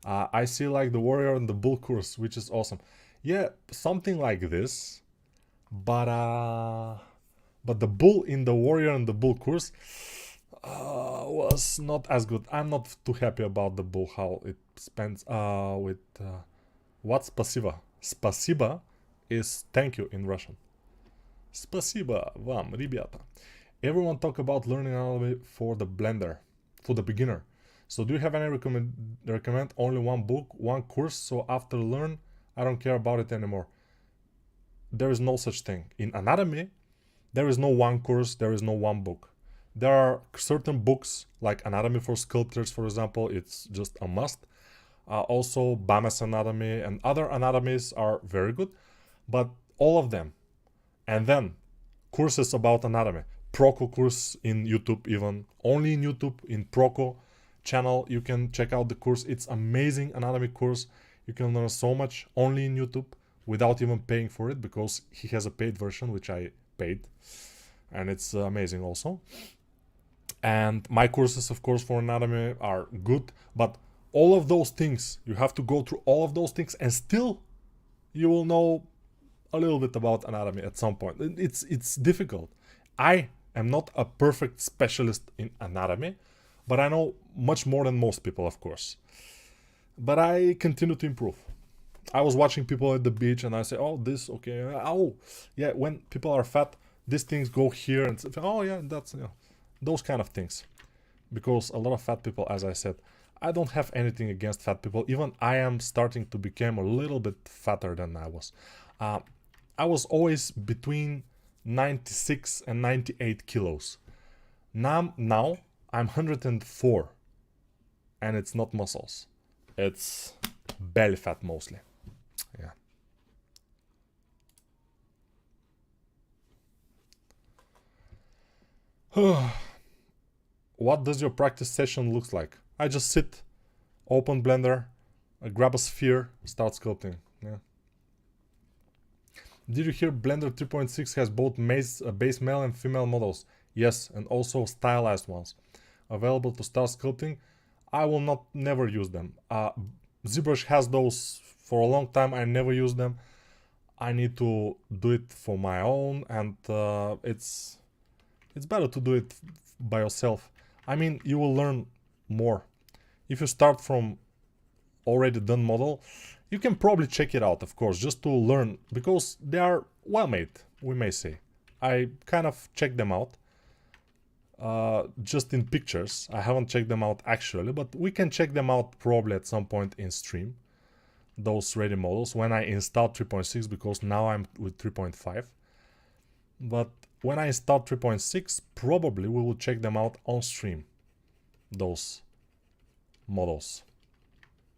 Speaker 1: I see like the Warrior and the Bull course, which is awesome. Yeah, something like this, but the Bull in the Warrior and the Bull course was not as good. I'm not too happy about the Bull, how it spends with... What's спасибо? Спасибо is thank you in Russian. Спасибо вам, ребята. Everyone talk about learning anatomy for the Blender, for the beginner. So do you have any recommend only one book, one course, so after learn, I don't care about it anymore? There is no such thing. In anatomy, there is no one course, there is no one book. There are certain books, like Anatomy for Sculptors, for example, it's just a must. Also, Bama's Anatomy and other anatomies are very good, but all of them. And then, courses about anatomy. Proco course in YouTube even. Only in YouTube, in Proco channel, you can check out the course. It's amazing anatomy course. You can learn so much only in YouTube without even paying for it, because he has a paid version, which I paid. And it's amazing also. And my courses, of course, for anatomy are good, but all of those things, you have to go through all of those things and still you will know a little bit about anatomy at some point. It's difficult. I am not a perfect specialist in anatomy, but I know much more than most people, of course. But I continue to improve. I was watching people at the beach and I say, oh, this, okay, oh, yeah, when people are fat, these things go here, and oh, yeah, that's, you know, those kind of things. Because a lot of fat people, as I said, I don't have anything against fat people. Even I am starting to become a little bit fatter than I was. I was always between 96 and 98 kilos. Now I'm 104. And it's not muscles. It's belly fat mostly. Yeah. What does your practice session looks like? I just sit, open Blender, grab a sphere, start sculpting. Yeah. Did you hear Blender 3.6 has both base male and female models? Yes, and also stylized ones. Available to start sculpting. I will never use them. ZBrush has those for a long time. I never use them. I need to do it for my own, and it's better to do it by yourself. I mean, you will learn more. If you start from already done model, you can probably check it out, of course, just to learn, because they are well made, we may say. I kind of checked them out just in pictures. I haven't checked them out actually, but we can check them out probably at some point in stream, those ready models, when I install 3.6, because now I'm with 3.5. But when I install 3.6, probably we will check them out on stream, those models,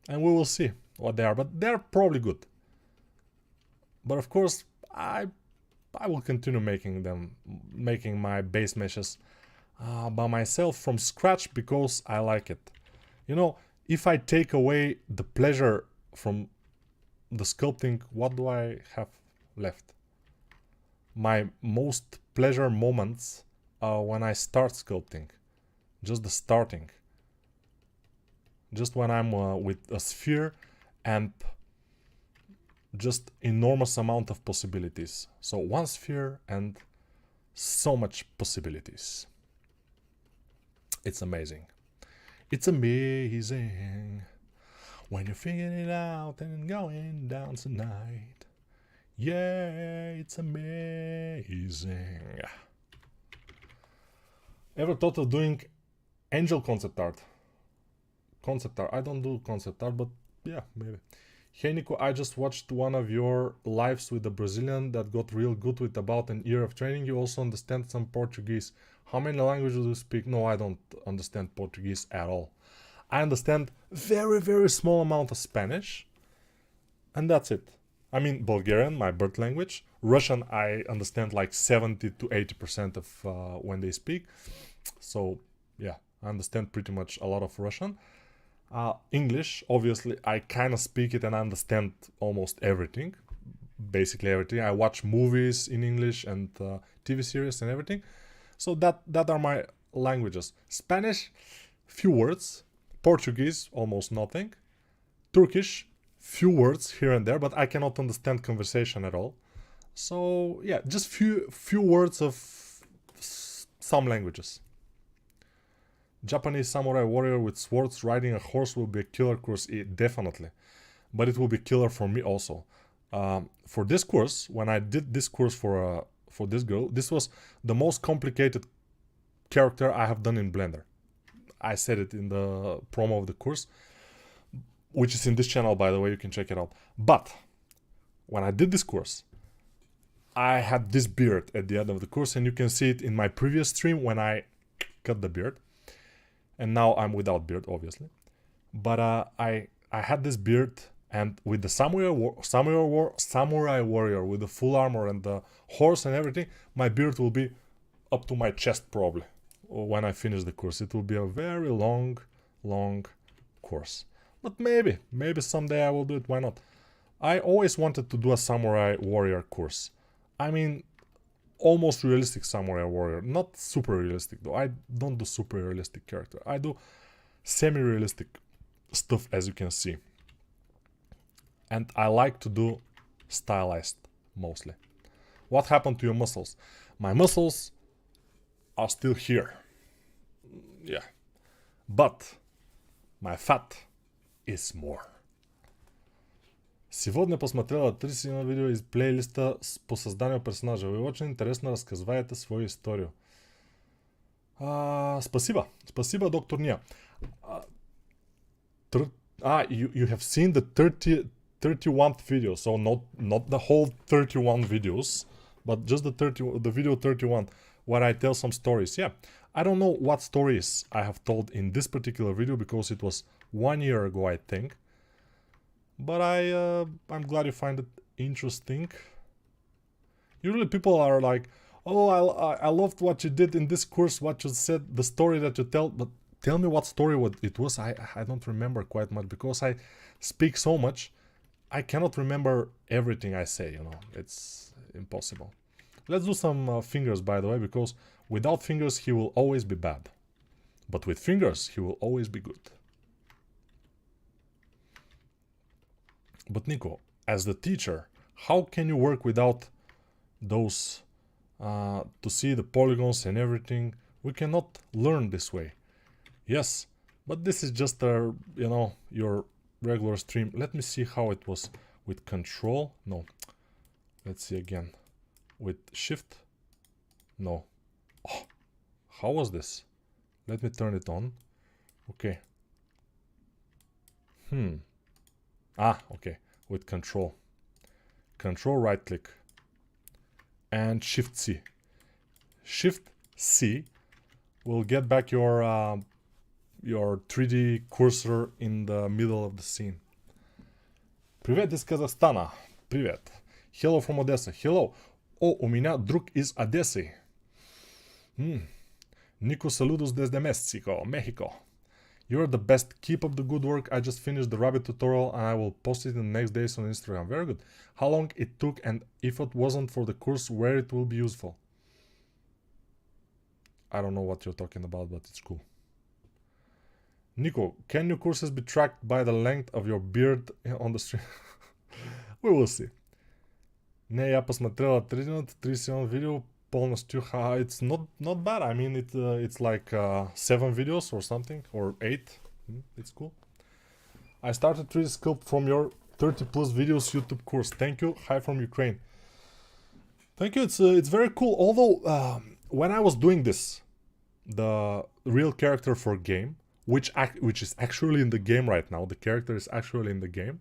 Speaker 1: and we will see what they are, but they're probably good. But of course, I will continue making my base meshes by myself from scratch, because I like it. You know, if I take away the pleasure from the sculpting, what do I have left? My most pleasure moments are when I start sculpting, just the starting, just when I'm with a sphere and just enormous amount of possibilities. So one sphere and so much possibilities. It's amazing. It's amazing when you figure it out and going down tonight. Yeah, it's amazing. Ever thought of doing angel concept art? Concept art. I don't do concept art, but yeah, maybe. Hey Nico, I just watched one of your lives with a Brazilian that got real good with about an year of training. You also understand some Portuguese. How many languages do you speak? No, I don't understand Portuguese at all. I understand very, very small amount of Spanish, and that's it. I mean, Bulgarian, my birth language. Russian, I understand like 70 to 80% of when they speak. So yeah, I understand pretty much a lot of Russian. English, obviously, I kind of speak it and I understand almost everything, basically everything. I watch movies in English and TV series and everything. So that are my languages. Spanish, few words. Portuguese, almost nothing. Turkish, few words here and there, but I cannot understand conversation at all. So yeah, just few words of some languages. Japanese samurai warrior with swords riding a horse will be a killer course, definitely. But it will be killer for me also. For this course, when I did this course for this girl, this was the most complicated character I have done in Blender. I said it in the promo of the course, which is in this channel, by the way, you can check it out. But when I did this course, I had this beard at the end of the course, and you can see it in my previous stream when I cut the beard. And now I'm without beard, obviously. But I had this beard, and with the samurai warrior with the full armor and the horse and everything, my beard will be up to my chest probably when I finish the course. It will be a very long course. But maybe someday I will do it. Why not? I always wanted to do a samurai warrior course. I mean, almost realistic samurai warrior, not super realistic though. I don't do super realistic character. I do semi-realistic stuff, as you can see. And I like to do stylized mostly. What happened to your muscles? My muscles are still here. Yeah. But my fat is more. Сегодня посмотрела 31 видео из плейлиста по създание персонажа. Вы очень интересно разказваете свою историю. Спасибо. Спасибо, доктор Ния. You have seen the 31st video, so not the whole 31 videos, but just the video 31, where I tell some stories. Yeah, I don't know what stories I have told in this particular video, because it was 1 year ago, I think. But I'm glad you find it interesting. Usually people are like, Oh, I loved what you did in this course, what you said, the story that you tell, but tell me what story it was. I don't remember quite much because I speak so much. I cannot remember everything I say, you know. It's impossible. Let's do some fingers, by the way, because without fingers he will always be bad. But with fingers he will always be good. But Nico, as the teacher, how can you work without those to see the polygons and everything? We cannot learn this way. Yes, but this is just a, you know, your regular stream. Let me see how it was with control. No, let's see again. With shift. No. Oh, how was this? Let me turn it on. Okay. Okay, with control. Control right click. And shift C. Shift C will get back your 3D cursor in the middle of the scene. Привет из Казахстана. Привет. Hello from Odessa. Hello. О, у меня друг из Одессы. Nico, saludos desde Mexico, Mexico. You're the best. Keep up the good work. I just finished the rabbit tutorial and I will post it in the next days on Instagram. Very good. How long it took, and if it wasn't for the course, where it will be useful? I don't know what you're talking about, but it's cool. Nico, can your courses be tracked by the length of your beard on the stream? We will see. Не, я посмотрела 31 видео полностью. It's not bad. I mean, it's like 7 videos or something, or 8. It's cool. I started 3D Sculpt from your 30 plus videos YouTube course. Thank you. Hi from Ukraine. Thank you. It's very cool. Although when I was doing this, the real character for game, which is actually in the game right now, the character is actually in the game,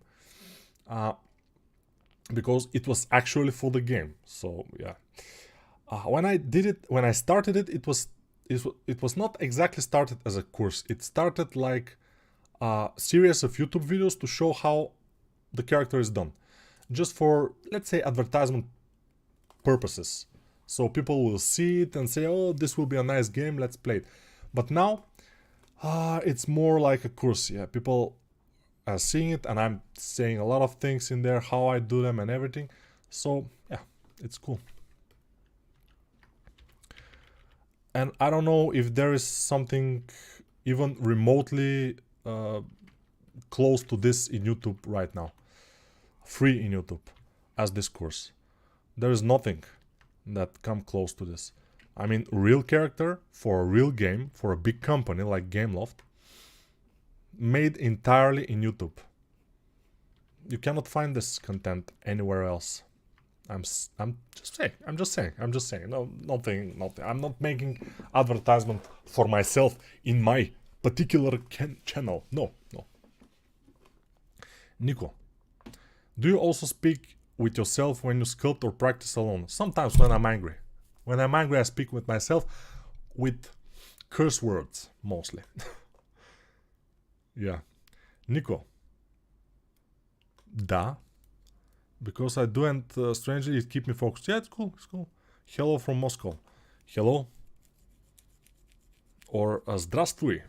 Speaker 1: because it was actually for the game. So yeah. When I started it, it was not exactly started as a course. It started like a series of YouTube videos to show how the character is done, just for, let's say, advertisement purposes. So people will see it and say, oh, this will be a nice game, let's play it. But now it's more like a course. Yeah, people are seeing it, and I'm saying a lot of things in there, how I do them and everything. So yeah, it's cool. And I don't know if there is something even remotely close to this in YouTube right now. Free in YouTube as this course. There is nothing that come close to this. I mean, real character for a real game, for a big company like Gameloft, made entirely in YouTube. You cannot find this content anywhere else. I'm just saying. No, nothing. I'm not making advertisement for myself in my particular channel. No. Nico, do you also speak with yourself when you sculpt or practice alone? Sometimes when I'm angry. When I'm angry, I speak with myself with curse words, mostly. Yeah. Nico. Da. Because I do, and strangely it keep me focused. Yeah, it's cool. Hello from Moscow. Hello. Or здравствуй.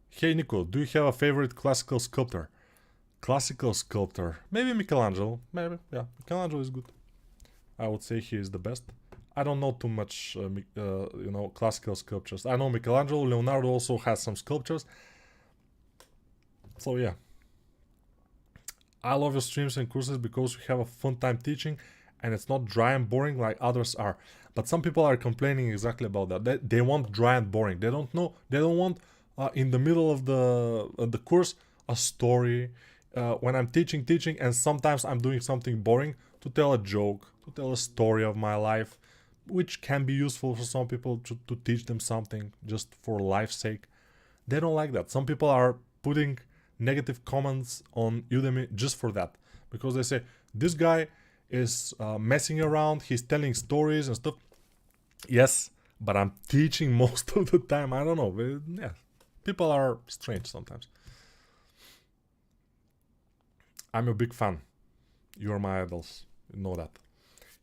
Speaker 1: Hey Nico, do you have a favorite classical sculptor? Classical sculptor? Maybe Michelangelo. Maybe, yeah. Michelangelo is good. I would say he is the best. I don't know too much, classical sculptures. I know Michelangelo. Leonardo also has some sculptures. So yeah. I love your streams and courses because you have a fun time teaching and it's not dry and boring like others are. But some people are complaining exactly about that. They want dry and boring. They don't know. They don't want in the middle of the course a story. When I'm teaching, and sometimes I'm doing something boring to tell a joke, to tell a story of my life, which can be useful for some people to teach them something just for life's sake. They don't like that. Some people are putting negative comments on Udemy just for that, because they say this guy is messing around, he's telling stories and stuff. Yes, but I'm teaching most of the time. I don't know. Yeah, people are strange sometimes. I'm a big fan. You're my idols. You know that.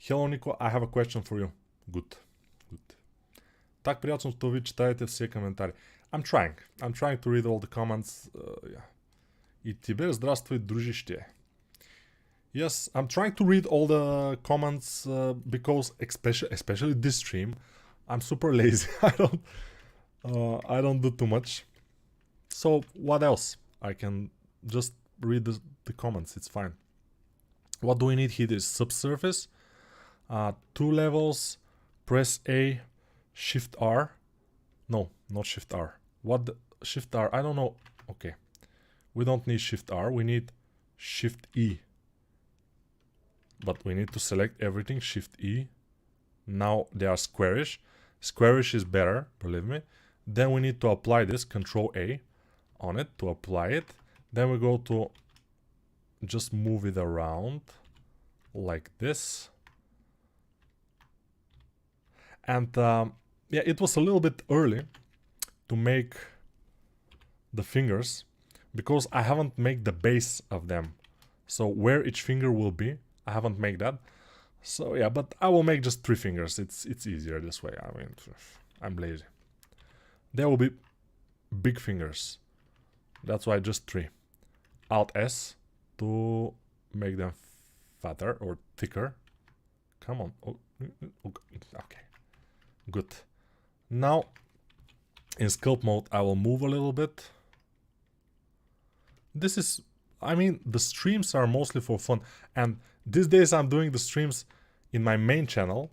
Speaker 1: Hello, Nico, I have a question for you. Good. Так приятно, что вы читаете все комментарии. I'm trying to read all the comments. Yeah. И тебе здравствуй, дружище. Yes, I'm trying to read all the comments because especially this stream, I'm super lazy. I don't do too much. So what else? I can just read the comments. It's fine. What do we need here? Is subsurface, 2 levels. Press A, Shift R. No, not Shift R. What Shift R? I don't know. Okay, we don't need Shift R. We need Shift E. But we need to select everything, Shift E. Now they are squarish. Squarish is better, believe me. Then we need to apply this, Control A on it to apply it. Then we go to just move it around like this. And yeah, it was a little bit early to make the fingers because I haven't made the base of them. So where each finger will be, I haven't made that. So yeah, but I will make just 3 fingers. It's easier this way. I mean, I'm lazy. There will be big fingers. That's why just 3. Alt S to make them fatter or thicker. Come on. Oh, okay. Good. Now in sculpt mode I will move a little bit. This is, I mean, the streams are mostly for fun, and these days I'm doing the streams in my main channel,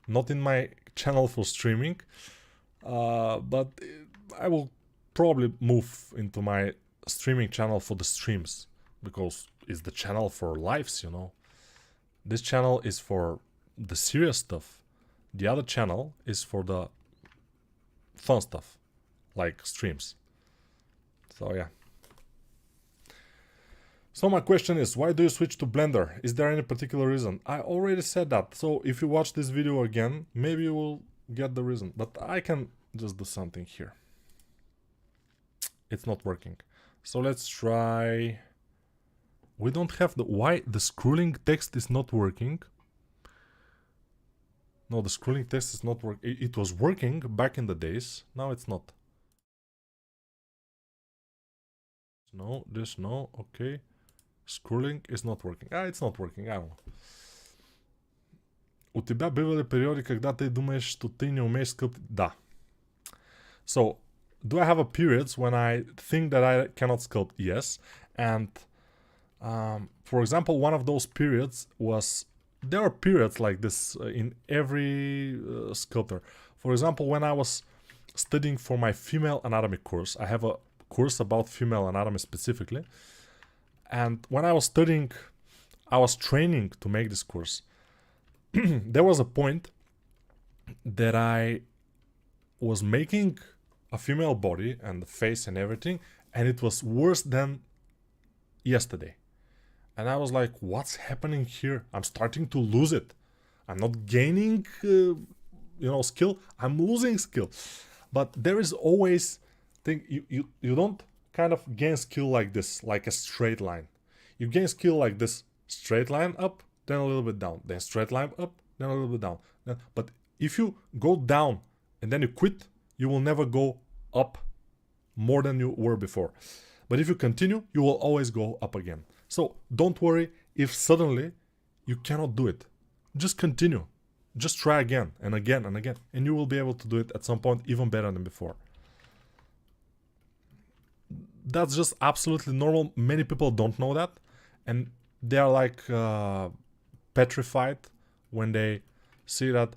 Speaker 1: not in my channel for streaming, but I will probably move into my streaming channel for the streams, because it's the channel for lives, you know. This channel is for the serious stuff. The other channel is for the fun stuff, like streams. So yeah. So my question is, why do you switch to Blender? Is there any particular reason? I already said that. So if you watch this video again, maybe you will get the reason. But I can just do something here. It's not working. So let's try. We don't have the, why the scrolling text is not working. No, the scrolling text is not working. It was working back in the days. Now it's not. No, this no, okay. Scrolling is not working. It's not working, I don't know. У тебя бива ли периоди когда ти думаеш, што ти не умееш sculpt? Да. So, do I have a periods when I think that I cannot sculpt? Yes. And for example, one of those periods was, there are periods like this in every sculptor. For example, when I was studying for my female anatomy course, I have a course about female anatomy specifically. And when I was studying, I was training to make this course. There was a point that I was making a female body and the face and everything, and it was worse than yesterday. And I was like, what's happening here? I'm starting to lose it. I'm not gaining, skill. I'm losing skill. But there is always thing, you don't kind of gain skill like this, like a straight line. You gain skill like this, straight line up, then a little bit down, then straight line up, then a little bit down. But if you go down and then you quit, you will never go up more than you were before. But if you continue, you will always go up again. So don't worry if suddenly you cannot do it. Just continue. Just try again and again and again, and you will be able to do it at some point even better than before. That's just absolutely normal. Many people don't know that, and they are like petrified when they see that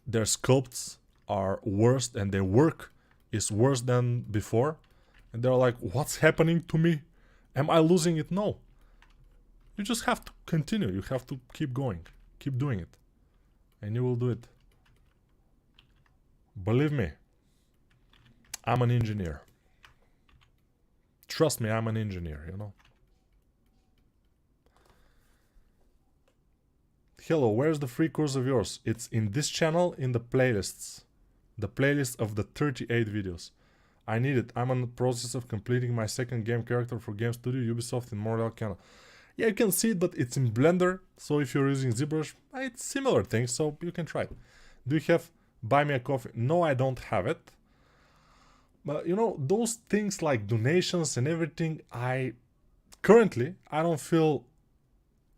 Speaker 1: their sculpts are worse and their work is worse than before, and they're like, what's happening to me? Am I losing it? No. You just have to continue. You have to keep going, keep doing it, and you will do it. Believe me, I'm an engineer. Trust me, I'm an engineer, you know. Hello, where's the free course of yours? It's in this channel, in the playlists. The playlist of the 38 videos. I need it. I'm in the process of completing my second game character for Game Studio, Ubisoft, and Mortal Kombat. Yeah, you can see it, but it's in Blender. So if you're using ZBrush, it's similar things, so you can try it. Do you have Buy Me a Coffee? No, I don't have it. But you know, those things like donations and everything, currently, I don't feel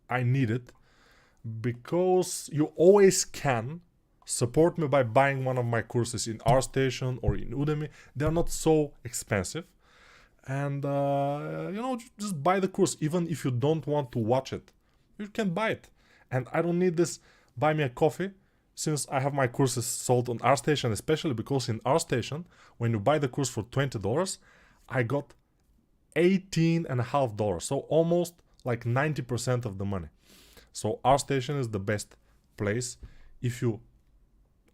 Speaker 1: I need it, because you always can support me by buying one of my courses in ArtStation or in Udemy. They're not so expensive. And, you know, just buy the course, even if you don't want to watch it. You can buy it. And I don't need this Buy Me a Coffee, since I have my courses sold on ArtStation, especially because in ArtStation, when you buy the course for $20, I got $18.50, so almost like 90% of the money. So ArtStation is the best place. If you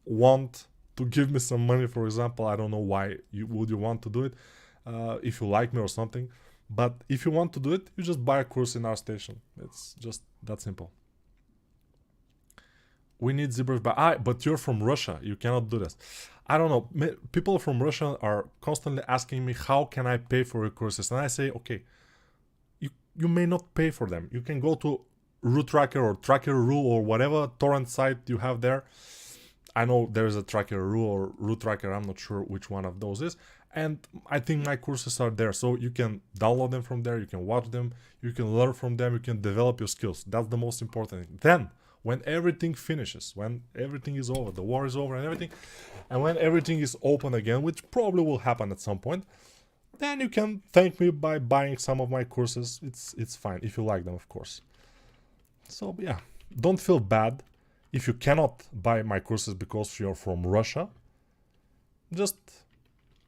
Speaker 1: want to give me some money, for example, I don't know why would you want to do it, if you like me or something, but if you want to do it, you just buy a course in ArtStation. It's just that simple. We need ZBrush, but you're from Russia, you cannot do this. I don't know, people from Russia are constantly asking me, how can I pay for your courses? And I say, okay, you may not pay for them. You can go to RooTracker or Tracker.ru or whatever torrent site you have there. I know there's a Tracker.ru or RooTracker, I'm not sure which one of those is. And I think my courses are there, so you can download them from there, you can watch them, you can learn from them, you can develop your skills. That's the most important thing. Then, when everything finishes, when everything is over, the war is over and everything, and when everything is open again, which probably will happen at some point, then you can thank me by buying some of my courses. It's fine, if you like them, of course. So yeah, don't feel bad if you cannot buy my courses because you're from Russia. Just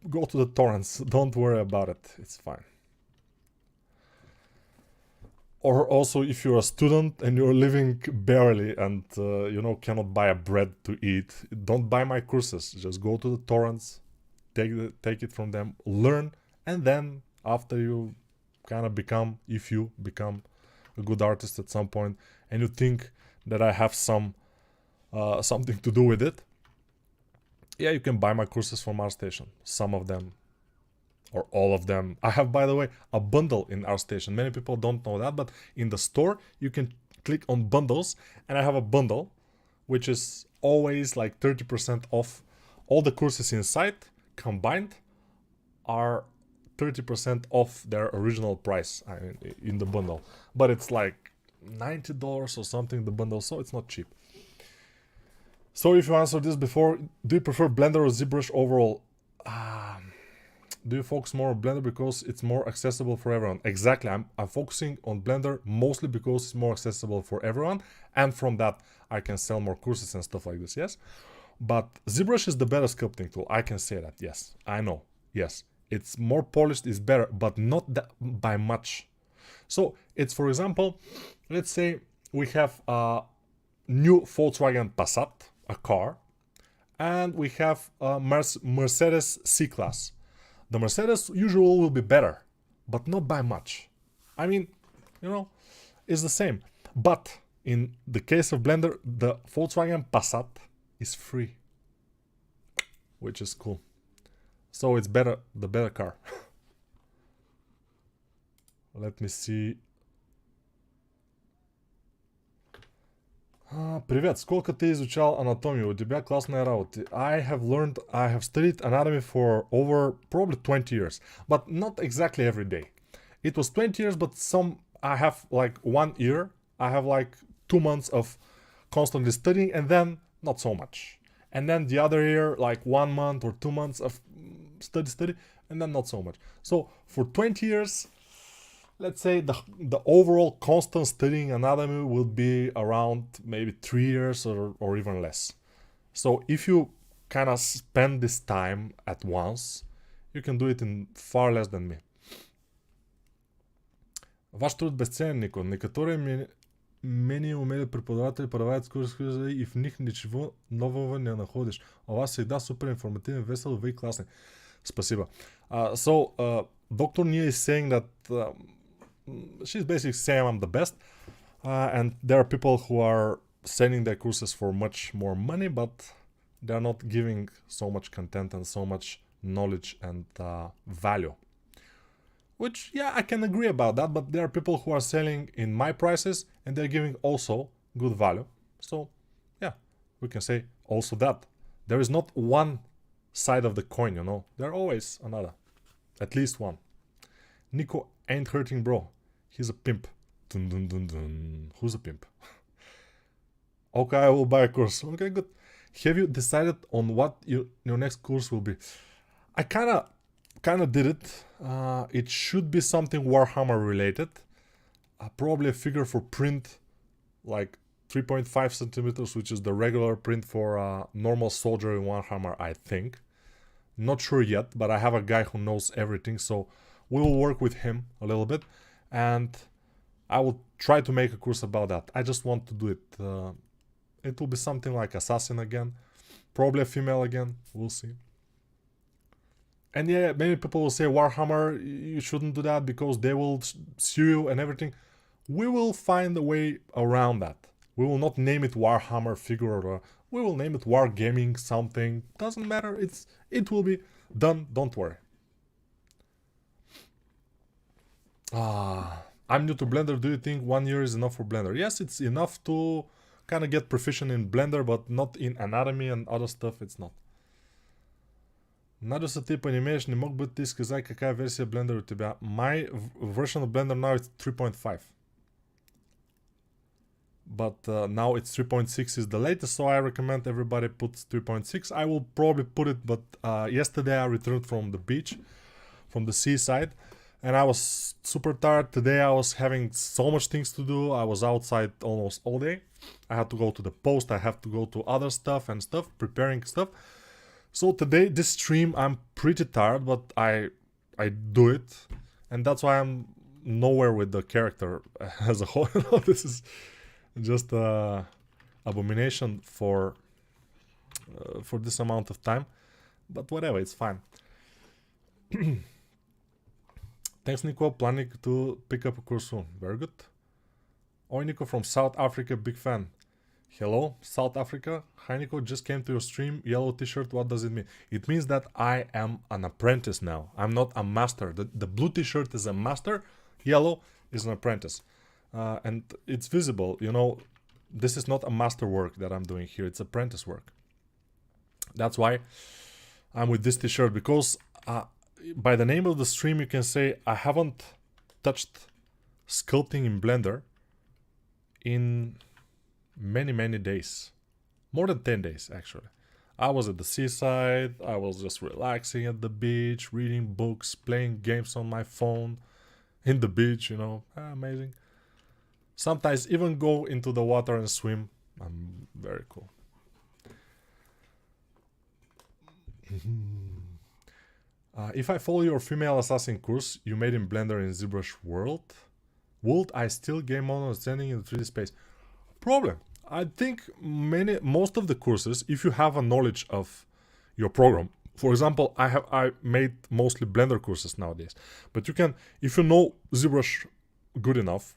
Speaker 1: go to the torrents, don't worry about it, it's fine. Or also, if you're a student and you're living barely and you know, cannot buy a bread to eat, don't buy my courses. Just go to the torrents, take it from them, learn, and then after you kind of become, if you become a good artist at some point, and you think that I have something to do with it, yeah, you can buy my courses from ArtStation. Some of them, or all of them. I have, by the way, a bundle in ArtStation. Many people don't know that, but in the store, you can click on bundles, and I have a bundle, which is always like 30% off. All the courses inside, combined, are 30% off their original price, I mean, in the bundle. But it's like $90 or something, the bundle, so it's not cheap. So if you answered this before, do you prefer Blender or ZBrush overall? Do you focus more on Blender because it's more accessible for everyone? Exactly, I'm focusing on Blender mostly because it's more accessible for everyone, and from that I can sell more courses and stuff like this, yes? But ZBrush is the better sculpting tool, I can say that, yes, I know, yes. It's more polished, it's better, but not that by much. So it's, for example, let's say we have a new Volkswagen Passat, a car, and we have a Mercedes C-Class. The Mercedes usual will be better, but not by much. I mean, you know, it's the same. But in the case of Blender, the Volkswagen Passat is free, which is cool. So it's better, the better car. Let me see. Привет, сколько ты изучал анатомию? У тебя классная работа. I have studied anatomy for over probably 20 years, but not exactly every day. It was 20 years, but I have like 1 year, I have like 2 months of constantly studying, and then not so much. And then the other year, like 1 month or 2 months of study, and then not so much. So for 20 years, let's say the overall constant studying anatomy will be around maybe 3 years or even less. So if you kind of spend this time at once, you can do it in far less than me. Ваш труд безценен, Нико. Некоторые менее умели преподаватели правят курси и в них ничего нового не находиш. А вас всегда супер информативен, весел, вы классный. Спасибо. So, Dr. Nia is saying that she's basically saying I'm the best, and there are people who are selling their courses for much more money, but they're not giving so much content and so much knowledge and value. Which, yeah, I can agree about that, but there are people who are selling in my prices and they're giving also good value. So, yeah, we can say also that. There is not one side of the coin, you know. There always another. At least one. Nico ain't hurting, bro. He's a pimp. Dun dun dun dun. Who's a pimp? Okay, I will buy a course. Okay, good. Have you decided on what your next course will be? I kinda did it. It should be something Warhammer related. Probably a figure for print, like 3.5 centimeters, which is the regular print for a normal soldier in Warhammer, I think. Not sure yet, but I have a guy who knows everything, so we will work with him a little bit, and I will try to make a course about that. I just want to do it. It will be something like Assassin again, probably a female again, we'll see. And yeah, many people will say Warhammer, you shouldn't do that because they will sue you and everything. We will find a way around that. We will not name it Warhammer figure, or we will name it Wargaming something. Doesn't matter. It will be done. Don't worry. I'm new to Blender. Do you think 1 year is enough for Blender? Yes, it's enough to kind of get proficient in Blender, but not in anatomy and other stuff. It's not. Надо са ти понимаеш, не мог би ти сказай какая версия Blender у тебя. My version of Blender now is 3.5. But now it's 3.6 is the latest, so I recommend everybody puts 3.6. I will probably put it, but yesterday I returned from the beach, from the seaside, and I was super tired. Today I was having so much things to do. I was outside almost all day. I had to go to the post, I have to go to other stuff and stuff, preparing stuff. So today, this stream, I'm pretty tired, but I do it, and that's why I'm nowhere with the character as a whole. This is just abomination for this amount of time, but whatever, it's fine. Thanks, Nico. Planning to pick up a course soon. Very good. Oi, Nico from South Africa, big fan. Hello, South Africa. Hi, Nico, just came to your stream. Yellow t-shirt, what does it mean? It means that I am an apprentice now. I'm not a master. The blue t-shirt is a master. Yellow is an apprentice. And it's visible, you know, this is not a master work that I'm doing here. It's apprentice work. That's why I'm with this t-shirt, because by the name of the stream, you can say I haven't touched sculpting in Blender in many days, more than 10 days actually. I was at the seaside, I was just relaxing at the beach, reading books, playing games on my phone in the beach, you know. Amazing. Sometimes even go into the water and swim. Very cool. If I follow your female assassin course you made in Blender in ZBrush world, would I still game on standing in the 3D space? Problem. I think most of the courses, if you have a knowledge of your program, for example, I made mostly Blender courses nowadays, but you can, if you know ZBrush good enough,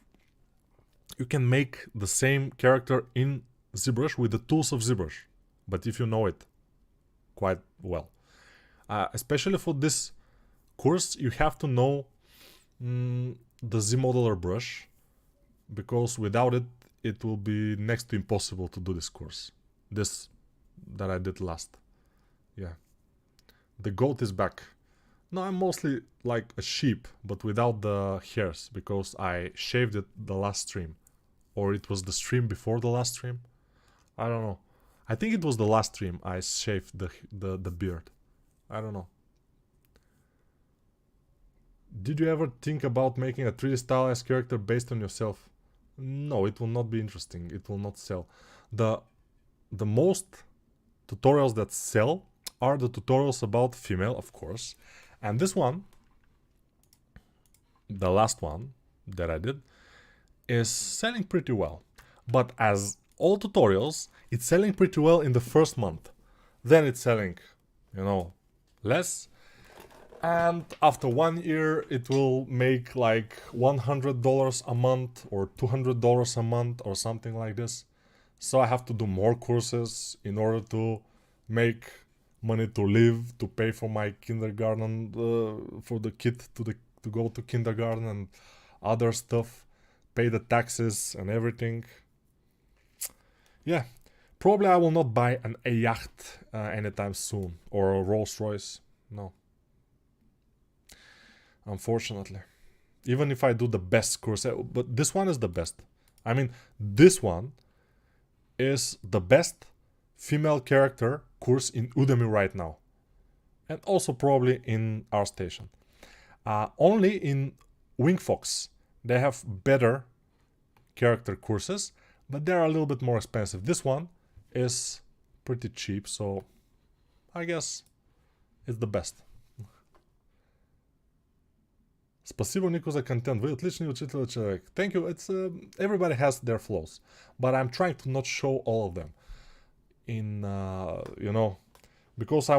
Speaker 1: you can make the same character in ZBrush with the tools of ZBrush, but if you know it quite well. Especially for this course, you have to know the Z-Modeler brush, because without it, it will be next to impossible to do this course. This that I did last. Yeah. The goat is back. No, I'm mostly like a sheep, but without the hairs, because I shaved it the last stream. Or it was the stream before the last stream. I don't know. I think it was the last stream I shaved the beard. I don't know. Did you ever think about making a 3D stylized character based on yourself? No, it will not be interesting. It will not sell. The most tutorials that sell are the tutorials about female, of course. And this one, the last one that I did, is selling pretty well. But as all tutorials, it's selling pretty well in the first month. Then it's selling, you know, less. And after 1 year, it will make like $100 a month or $200 a month or something like this. So I have to do more courses in order to make money to live, to pay for my kindergarten, for the kid to go to kindergarten and other stuff, pay the taxes and everything. Yeah, probably I will not buy a yacht anytime soon, or a Rolls Royce. No, unfortunately. Even if I do the best course, but this one is the best. I mean, this one is the best female character course in Udemy right now, and also probably in ArtStation. Only in Wingfox they have better character courses, but they're a little bit more expensive. This one is pretty cheap, so I guess it's the best. Спасибо, Нико, за контент. Вы отличный учитель человек. Thank you. It's everybody has their flaws, but I'm trying to not show all of them. In you know, because I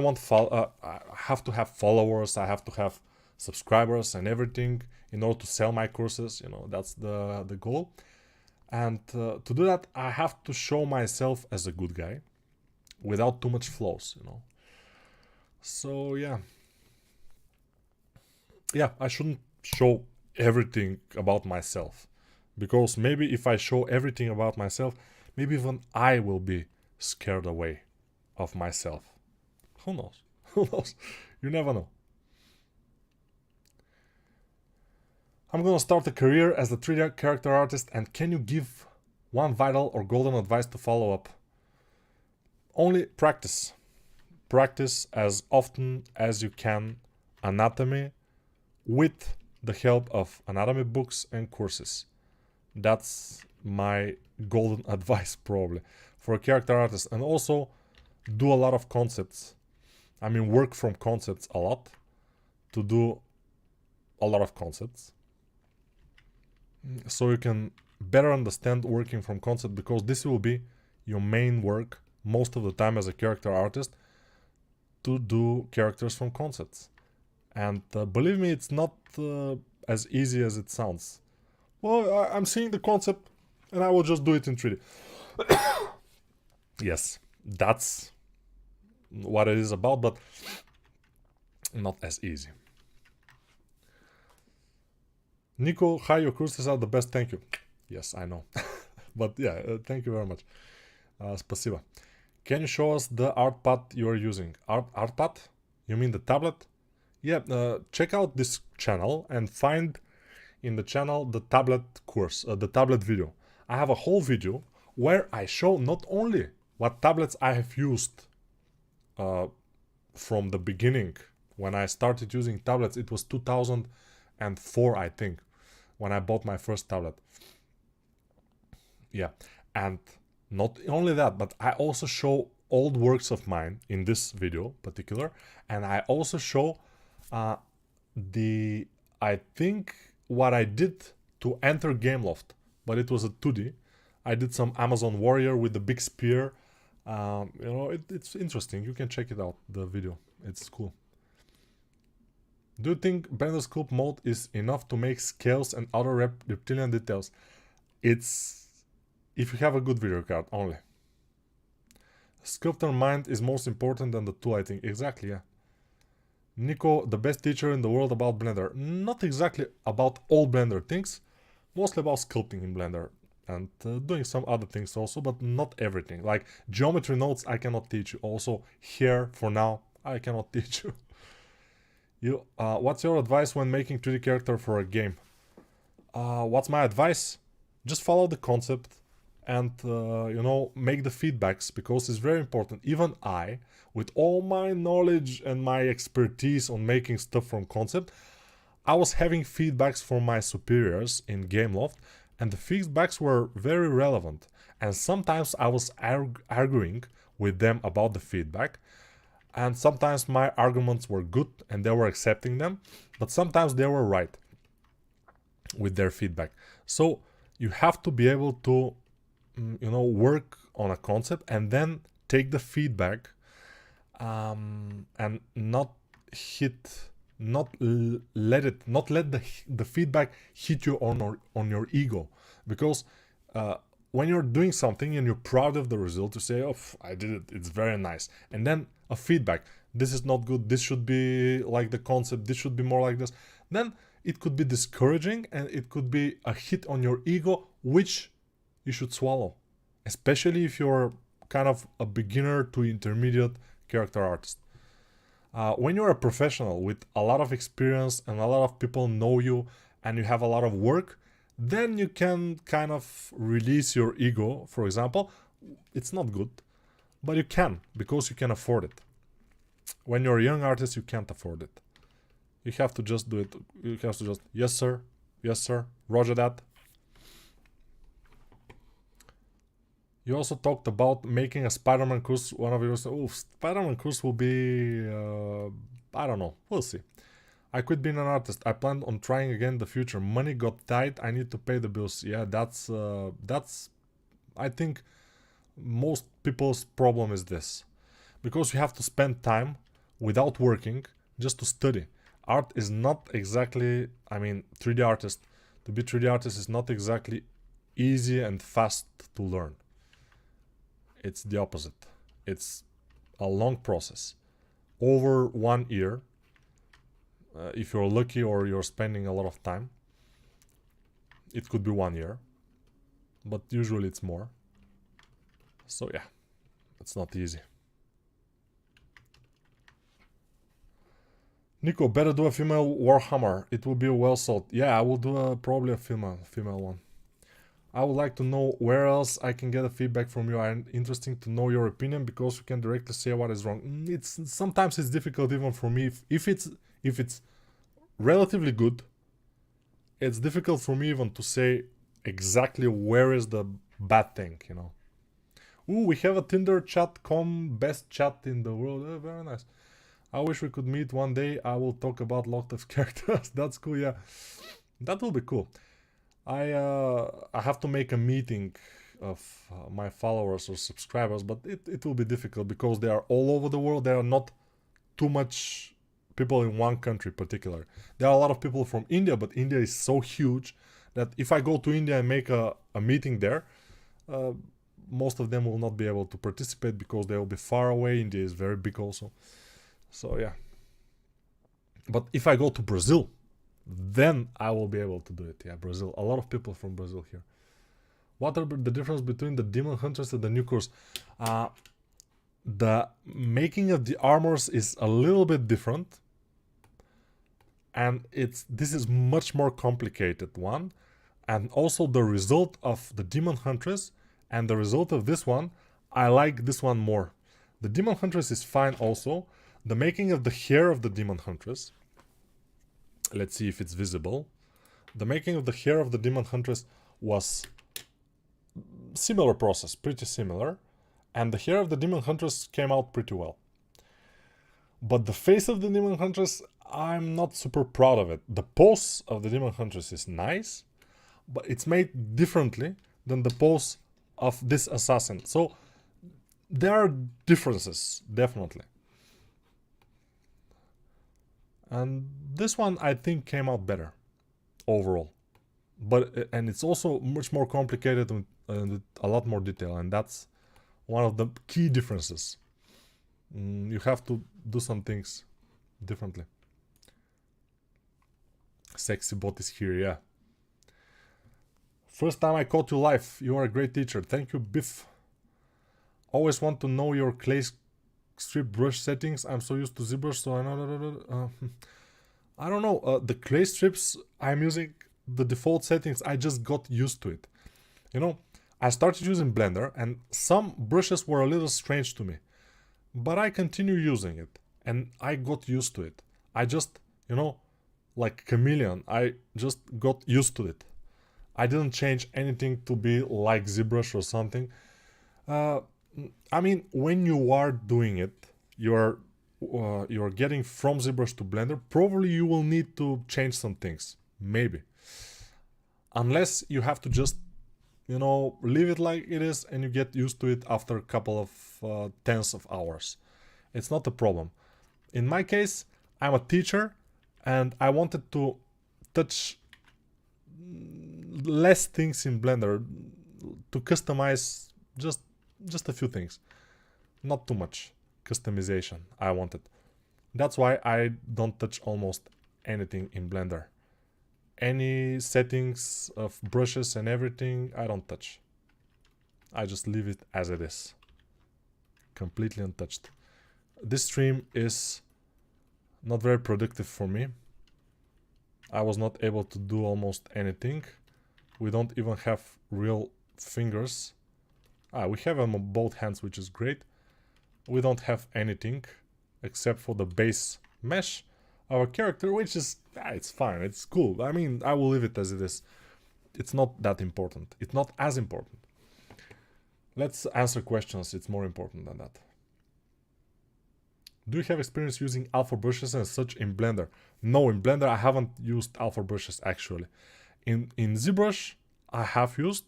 Speaker 1: have to have followers, I have to have subscribers and everything in order to sell my courses. You know, that's the goal. And to do that, I have to show myself as a good guy, without too much flaws. You know. So yeah, I shouldn't show everything about myself, because maybe if I show everything about myself, maybe even I will be scared away of myself. Who knows? Who knows? You never know. I'm gonna start a career as a 3D character artist, and can you give one vital or golden advice to follow up? Only practice. Practice as often as you can anatomy with the help of anatomy books and courses. That's my golden advice probably for a character artist. And also do a lot of concepts. I mean, work from concepts a lot to do a lot of concepts, so you can better understand working from concept, because this will be your main work most of the time as a character artist, to do characters from concepts. And believe me, it's not as easy as it sounds. Well, I'm seeing the concept and I will just do it in 3D. Yes, that's what it is about, but not as easy. Nico, hi, your courses are the best, thank you. Yes, I know. But yeah, thank you very much. Спасибо. Can you show us the art pad you are using? Art pad? You mean the tablet? Yeah, check out this channel and find in the channel the tablet course, the tablet video. I have a whole video where I show not only what tablets I have used from the beginning. When I started using tablets, it was 2004, I think, when I bought my first tablet. Yeah, and not only that, but I also show old works of mine in this video particular, and I also show I think what I did to enter Gameloft, but it was a 2D. I did some Amazon warrior with the big spear. You know, it's interesting. You can check it out, the video. It's cool. Do you think Blender Sculpt mode is enough to make scales and other reptilian details? It's if you have a good video card only. Sculptor mind is most important than the tool, I think. Exactly, yeah. Nico, the best teacher in the world about Blender. Not exactly about all Blender things, mostly about sculpting in Blender and doing some other things also, but not everything. Like geometry nodes, I cannot teach you. Also here, for now, I cannot teach you. What's your advice when making 3D character for a game? What's my advice? Just follow the concept and, you know, make the feedbacks, because it's very important. Even I, with all my knowledge and my expertise on making stuff from concept, I was having feedbacks from my superiors in Gameloft, and the feedbacks were very relevant. And sometimes I was arguing with them about the feedback, and sometimes my arguments were good and they were accepting them, but sometimes they were right with their feedback. So you have to be able to, you know, work on a concept and then take the feedback and not let the feedback hit you on your ego, because when you're doing something and you're proud of the result, you say, oh, I did it, it's very nice, and then a feedback, this is not good, this should be like the concept, this should be more like this, then it could be discouraging and it could be a hit on your ego, which you should swallow, especially if you're kind of a beginner to intermediate character artist. When you're a professional with a lot of experience and a lot of people know you and you have a lot of work, then you can kind of release your ego, for example. It's not good, but you can, because you can afford it. When you're a young artist, you can't afford it. You have to just do it. You have to just, yes sir, roger that. You also talked about making a Spider-Man course. One of yours, Spider-Man course will be, I don't know, we'll see. I quit being an artist. I planned on trying again in the future. Money got tight. I need to pay the bills. Yeah, that's I think most people's problem is this. Because you have to spend time without working just to study. Art is not exactly, 3D artist. To be 3D artist is not exactly easy and fast to learn. It's the opposite. It's a long process. Over 1 year, if you're lucky or you're spending a lot of time, it could be 1 year, but usually it's more. So yeah, it's not easy. Nico, better do a female Warhammer. It will be well sold. Yeah, I will do probably a female one. I would like to know where else I can get a feedback from you. I'm interesting to know your opinion because you can directly say what is wrong. Sometimes it's difficult even for me. If it's relatively good, it's difficult for me even to say exactly where is the bad thing, you know. Ooh, we have a Tinder chat, best chat in the world. Very nice. I wish we could meet one day. I will talk about lot of characters. That's cool, yeah. That will be cool. I have to make a meeting of my followers or subscribers, but it will be difficult because they are all over the world. There are not too much people in one country particular. There are a lot of people from India, but India is so huge that if I go to India and make a meeting there, most of them will not be able to participate because they will be far away. India is very big also. So yeah. But if I go to Brazil, then I will be able to do it. Yeah, Brazil. A lot of people from Brazil here. What are the difference between the Demon Hunters and the new course? The making of the armors is a little bit different. And this is much more complicated one. And also the result of the Demon Huntress and the result of this one, I like this one more. The Demon Huntress is fine also. The making of the hair of the Demon Huntress, let's see if it's visible. The making of the hair of the Demon Huntress was similar process, pretty similar. And the hair of the Demon Huntress came out pretty well. But the face of the Demon Huntress, I'm not super proud of it. The pose of the Demon Huntress is nice, but it's made differently than the pose of this assassin. So there are differences, definitely. And this one, I think, came out better overall. And it's also much more complicated with a lot more detail. And that's one of the key differences. You have to do some things differently. Sexy bot is here, yeah. First time I caught you live. You are a great teacher. Thank you, Biff. Always want to know your clay strip brush settings. I'm so used to ZBrush, so I know. I don't know. The clay strips I'm using the default settings. I just got used to it. You know, I started using Blender, and some brushes were a little strange to me, but I continue using it, and I got used to it. I just, you know, like chameleon, I just got used to it. I didn't change anything to be like ZBrush or something. I mean, when you are doing it, you're getting from ZBrush to Blender, probably you will need to change some things, maybe. Unless you have to just, you know, leave it like it is and you get used to it after a couple of tens of hours. It's not a problem. In my case, I'm a teacher and I wanted to touch less things in Blender, to customize just a few things, not too much customization I wanted. That's why I don't touch almost anything in Blender. Any settings of brushes and everything, I don't touch. I just leave it as it is. Completely untouched. This stream is not very productive for me. I was not able to do almost anything. We don't even have real fingers. We have them on both hands, which is great. We don't have anything except for the base mesh. Our character, which is, it's fine, it's cool. I mean, I will leave it as it is. It's not that important. It's not as important. Let's answer questions. It's more important than that. Do you have experience using alpha brushes and such in Blender? No, in Blender I haven't used alpha brushes actually. In ZBrush I have used,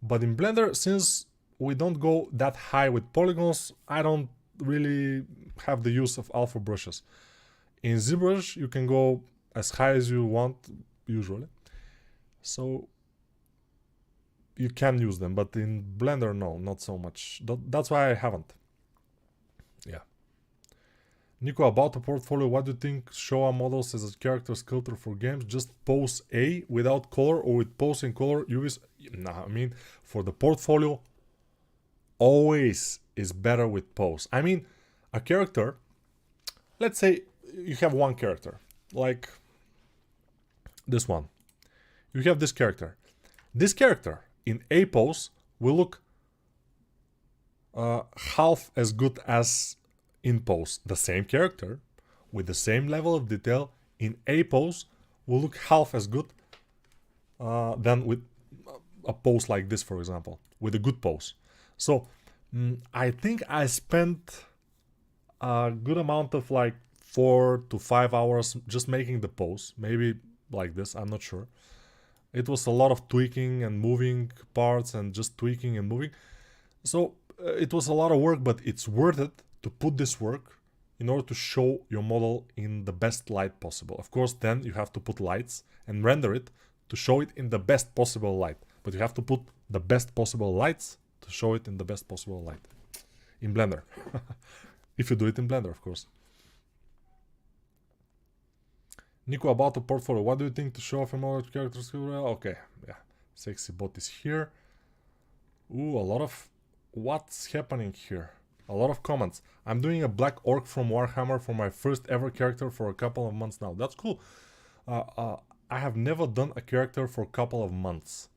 Speaker 1: but in Blender, since we don't go that high with polygons, I don't really have the use of alpha brushes. In ZBrush you can go as high as you want usually, so you can use them, but in Blender no, not so much. That's why I haven't. Yeah. Nico, about the portfolio, what do you think? Show our models as a character sculptor for games. Just pose A without color, or with pose in color. Nah, I mean, for the portfolio, always is better with pose. I mean, a character, let's say you have one character, like this one. You have this character. This character in A pose will look half as good as in pose. The same character with the same level of detail in A pose will look half as good than with a pose like this, for example, with a good pose. So I think I spent a good amount of like 4 to 5 hours just making the pose, maybe like this, I'm not sure. It was a lot of tweaking and moving parts and just tweaking and moving. So it was a lot of work, but it's worth it to put this work in order to show your model in the best light possible. Of course, then you have to put lights and render it to show it in the best possible light. But you have to put the best possible lights to show it in the best possible light. In Blender. If you do it in Blender, of course. Nico, about the portfolio, what do you think to show off your model characters? Okay, yeah. Sexy bot is here. Ooh, a lot of... What's happening here? A lot of comments. I'm doing a black orc from Warhammer for my first ever character for a couple of months now. That's cool. I have never done a character for a couple of months.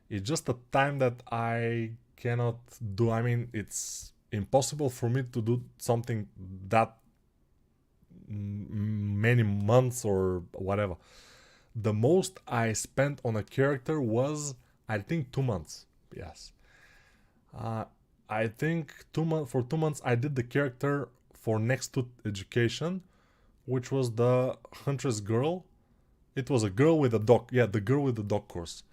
Speaker 1: It's just a time that I cannot do. I mean, it's impossible for me to do something that many months or whatever. The most I spent on a character was, I think, 2 months. Yes. I think for 2 months I did the character for Next to Education, which was the Huntress girl. It was a girl with a dog. Yeah, the girl with the dog course.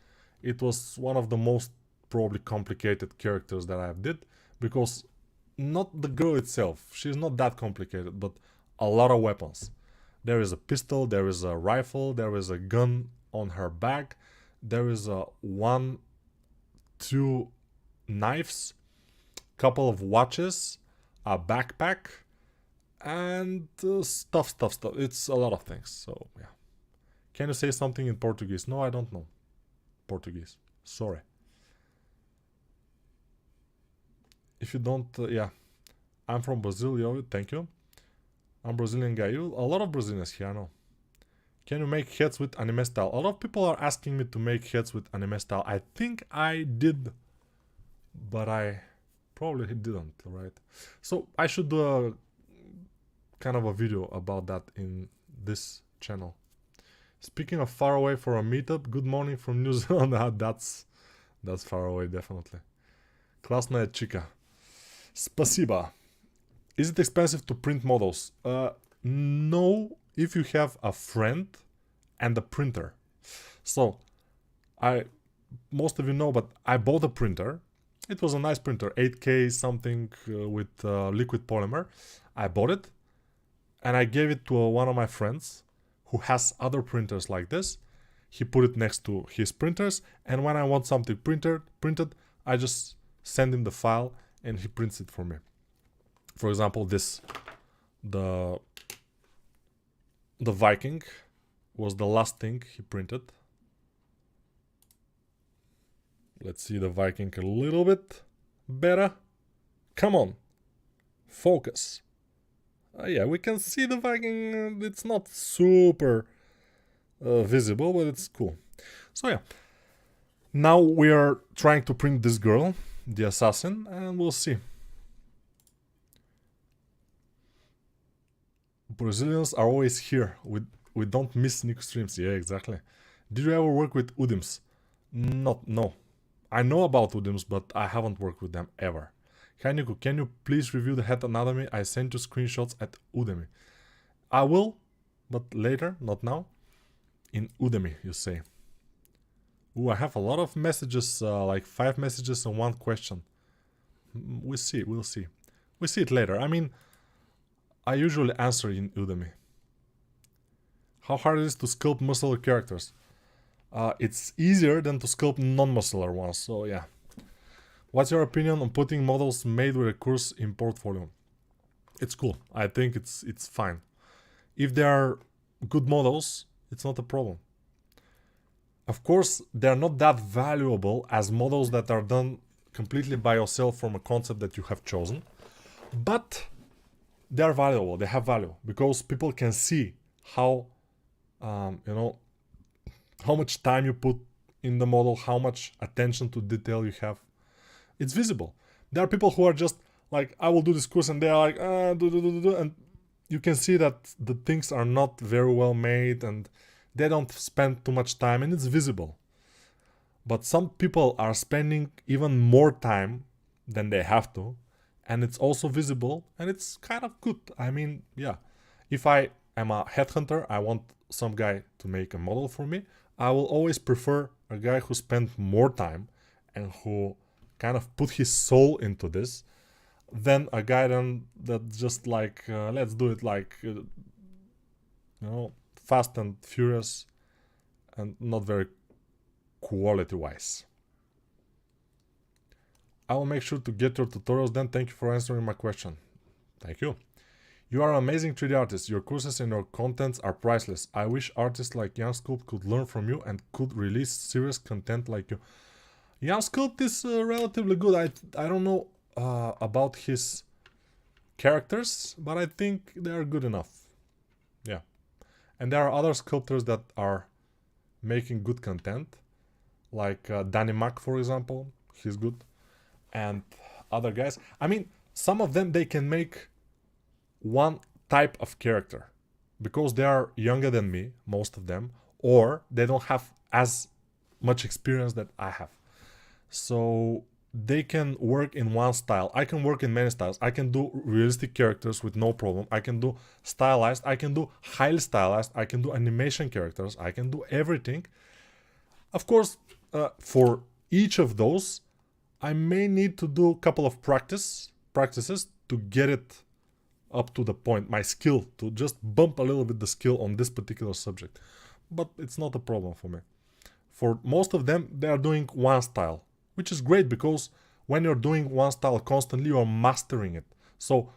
Speaker 1: It was one of the most probably complicated characters that I've did, because not the girl itself, she's not that complicated, but a lot of weapons. There is a pistol, there is a rifle, there is a gun on her back, there is a 2 knives, couple of watches, a backpack, and stuff. It's a lot of things. So yeah. Can you say something in Portuguese? No, I don't know Portuguese. Sorry. If you don't, yeah. I'm from Brazil, yo. Thank you. I'm Brazilian guy. A lot of Brazilians here, I know. Can you make heads with anime style? A lot of people are asking me to make heads with anime style. I think I did, but I probably didn't, right? So I should do a kind of a video about that in this channel. Speaking of far away for a meetup, good morning from New Zealand. That's far away, definitely. Klasная chica. Spasiba. Is it expensive to print models? No, if you have a friend and a printer. So, most of you know, but I bought a printer. It was a nice printer, 8K something with liquid polymer. I bought it and I gave it to one of my friends who has other printers like this. He put it next to his printers, and when I want something printed, I just send him the file and he prints it for me. For example, this, the Viking was the last thing he printed. Let's see the Viking a little bit better. Come on, focus. Yeah, we can see the Viking. It's not super visible, but it's cool. So yeah, now we are trying to print this girl, the assassin, and we'll see. Brazilians are always here. We don't miss new streams. Yeah, exactly. Did you ever work with Udims? No. I know about Udims, but I haven't worked with them ever. Hi Nico, can you please review the head anatomy? I sent you screenshots at Udemy. I will, but later, not now. In Udemy, you say. Ooh, I have a lot of messages, like 5 messages and 1 question. We'll see. We'll see it later. I mean, I usually answer in Udemy. How hard it is to sculpt muscular characters? It's easier than to sculpt non-muscular ones, so yeah. What's your opinion on putting models made with a course in portfolio? It's cool. I think it's fine. If they are good models, it's not a problem. Of course, they're not that valuable as models that are done completely by yourself from a concept that you have chosen, but they're valuable. They have value because people can see how, how much time you put in the model, how much attention to detail you have. It's visible. There are people who are just like, I will do this course, and they are like, and you can see that the things are not very well made and they don't spend too much time, and it's visible. But some people are spending even more time than they have to, and it's also visible, and it's kind of good. I mean, yeah, if I am a headhunter, I want some guy to make a model for me, I will always prefer a guy who spent more time and who kind of put his soul into this than a guy that just like, let's do it like, fast and furious and not very quality-wise. I will make sure to get your tutorials then. Thank you for answering my question. Thank you. You are an amazing 3D artist. Your courses and your contents are priceless. I wish artists like Young Sculpt could learn from you and could release serious content like you. Young Sculpt is relatively good. I don't know about his characters, but I think they are good enough. Yeah. And there are other sculptors that are making good content, like Danny Mac, for example. He's good. And other guys. I mean, some of them, they can make one type of character because they are younger than me, most of them, or they don't have as much experience that I have. So they can work in one style. I can work in many styles. I can do realistic characters with no problem. I can do stylized. I can do highly stylized. I can do animation characters. I can do everything. Of course, for each of those, I may need to do a couple of practices to get it up to the point, my skill, to just bump a little bit the skill on this particular subject. But it's not a problem for me. For most of them, they are doing one style, which is great because when you're doing one style constantly, you're mastering it. So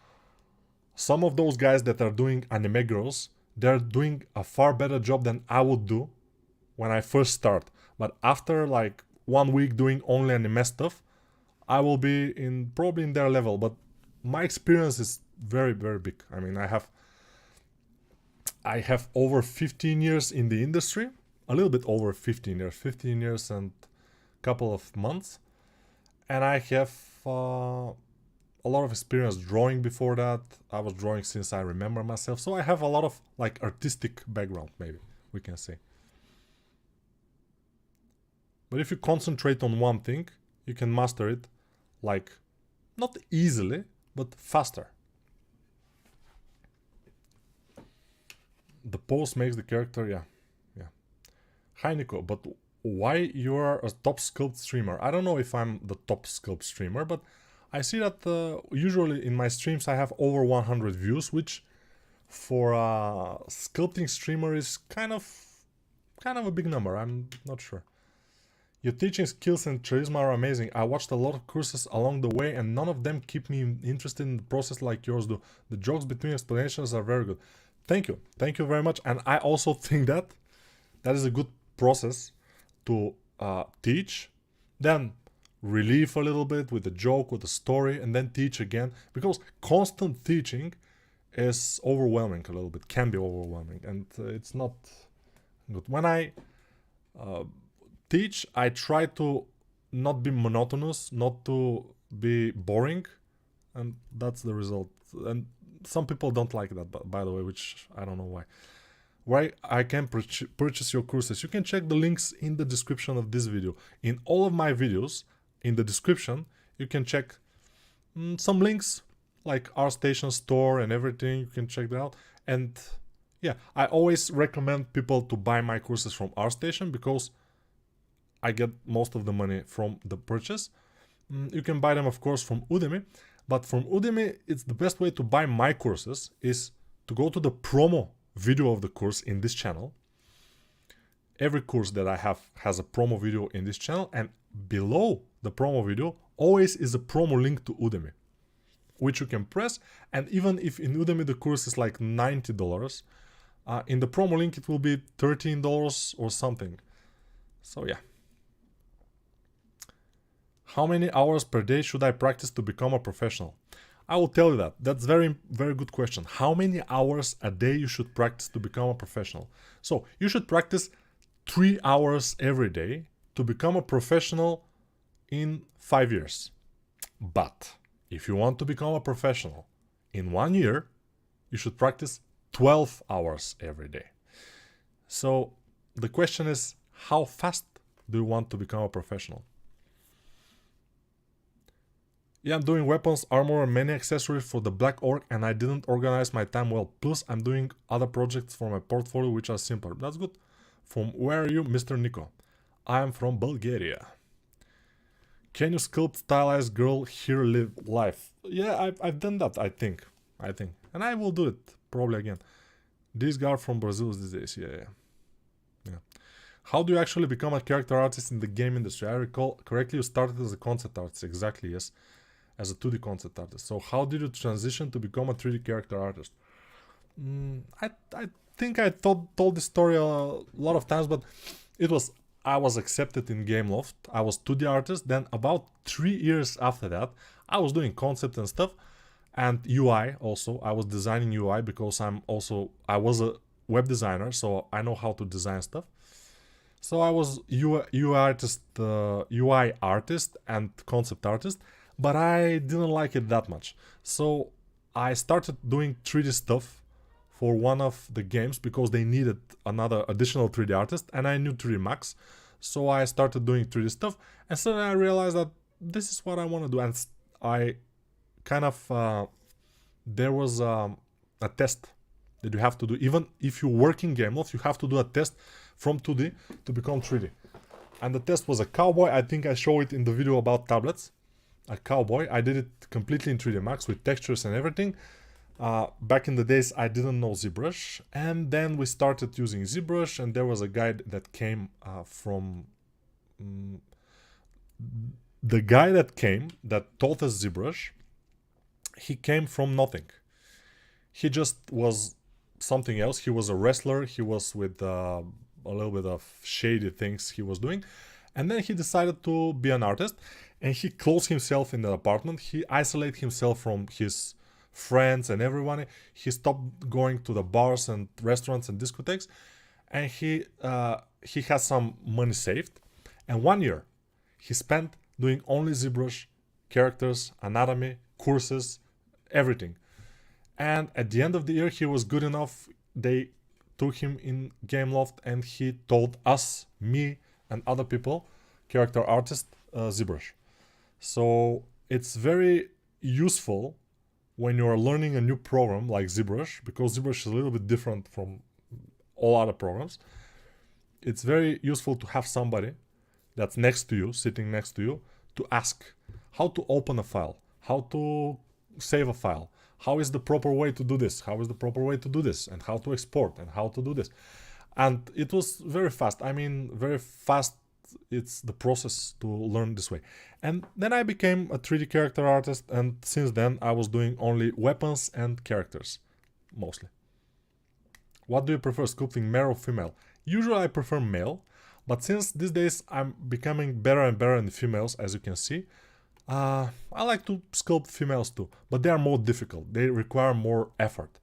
Speaker 1: some of those guys that are doing anime girls, they're doing a far better job than I would do when I first start. But after like 1 week doing only anime stuff, I will be probably in their level. But my experience is very, very big. I mean, I have over 15 years in the industry, a little bit over 15 years and a couple of months, and I have a lot of experience drawing before that. I was drawing since I remember myself, so I have a lot of like artistic background, maybe we can say. But if you concentrate on one thing, you can master it, like not easily, but faster. The pose makes the character, yeah. Hi Nico, but why you are a top sculpt streamer? I don't know if I'm the top sculpt streamer, but I see that usually in my streams I have over 100 views, which for a sculpting streamer is kind of a big number. I'm not sure. Your teaching skills and charisma are amazing. I watched a lot of courses along the way and none of them keep me interested in the process like yours do. The jokes between explanations are very good. Thank you very much. And I also think that that is a good process to teach, then relieve a little bit with a joke, with a story, and then teach again, because constant teaching is overwhelming a little bit, can be overwhelming, and it's not good. When I teach, I try to not be monotonous, not to be boring, and that's the result. And some people don't like that, by the way, which I don't know why. Where I can purchase your courses, you can check the links in the description of this video. In all of my videos, in the description, you can check some links like ArtStation store and everything. You can check that out. And yeah, I always recommend people to buy my courses from ArtStation because I get most of the money from the purchase. You can buy them, of course, from Udemy, but from Udemy, it's the best way to buy my courses is to go to the promo video of the course in this channel. Every course that I have has a promo video in this channel, and below the promo video always is a promo link to Udemy, which you can press. And even if in Udemy the course is like $90, in the promo link it will be $13 or something. So yeah. How many hours per day should I practice to become a professional? I will tell you that. That's very, very good question. How many hours a day you should practice to become a professional? So you should practice 3 hours every day to become a professional in 5 years. But if you want to become a professional in 1 year, you should practice 12 hours every day. So the question is, how fast do you want to become a professional? Yeah, I'm doing weapons, armor, and many accessories for the Black Orc, and I didn't organize my time well. Plus, I'm doing other projects for my portfolio which are simpler. That's good. From where are you, Mr. Nico? I am from Bulgaria. Can you sculpt stylized girl here live life? Yeah, I've done that, I think. And I will do it, probably again. This guy from Brazil these days, yeah. How do you actually become a character artist in the game industry? I recall correctly you started as a concept artist. Exactly, yes. As a 2D concept artist. So how did you transition to become a 3D character artist? I think I told this story a lot of times, but I was accepted in Gameloft. I was 2D artist. Then about 3 years after that, I was doing concept and stuff, and UI also. I was designing UI because I was a web designer, so I know how to design stuff. So I was UI artist and concept artist, but I didn't like it that much. So I started doing 3D stuff for one of the games because they needed another additional 3D artist, and I knew 3D Max. So I started doing 3D stuff, and suddenly I realized that this is what I want to do. And I kind of, there was a test that you have to do. Even if you work in Gameloft, you have to do a test from 2D to become 3D. And the test was a cowboy. I think I show it in the video about tablets. A cowboy. I did it completely in 3D Max with textures and everything. Back in the days, I didn't know ZBrush, and then we started using ZBrush, and there was a guy that came from... the guy that taught us ZBrush, he came from nothing. He just was something else. He was a wrestler. He was with a little bit of shady things he was doing. And then he decided to be an artist, and he closed himself in the apartment. He isolated himself from his friends and everyone. He stopped going to the bars and restaurants and discotheques, and he has some money saved. And 1 year he spent doing only ZBrush, characters, anatomy, courses, everything. And at the end of the year, he was good enough. They took him in Gameloft, and he taught us, me and other people, character artist, ZBrush. So it's very useful when you're learning a new program like ZBrush, because ZBrush is a little bit different from all other programs. It's very useful to have somebody that's next to you, sitting next to you, to ask how to open a file, how to save a file, how is the proper way to do this, how is the proper way to do this, and how to export, and how to do this. And it was very fast. I mean, very fast. It's the process to learn this way. And then I became a 3D character artist, and since then I was doing only weapons and characters, mostly. What do you prefer, sculpting male or female? Usually I prefer male, but since these days I'm becoming better and better in females, as you can see, I like to sculpt females too, but they are more difficult. They require more effort.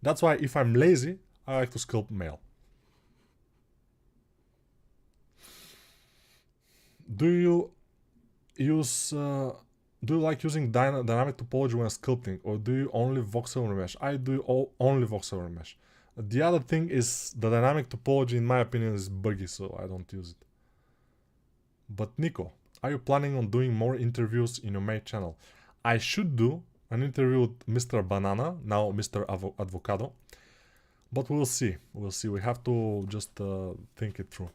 Speaker 1: That's why if I'm lazy, I like to sculpt male. Do you use do you like using dynamic topology when sculpting, or do you only voxel remesh? I do only voxel remesh. The other thing is the dynamic topology, in my opinion, is buggy, so I don't use it. But Nico, are you planning on doing more interviews in your main channel? I should do an interview with Mr. Banana, now Mr. Avocado, but we'll see. We'll see. We have to just think it through.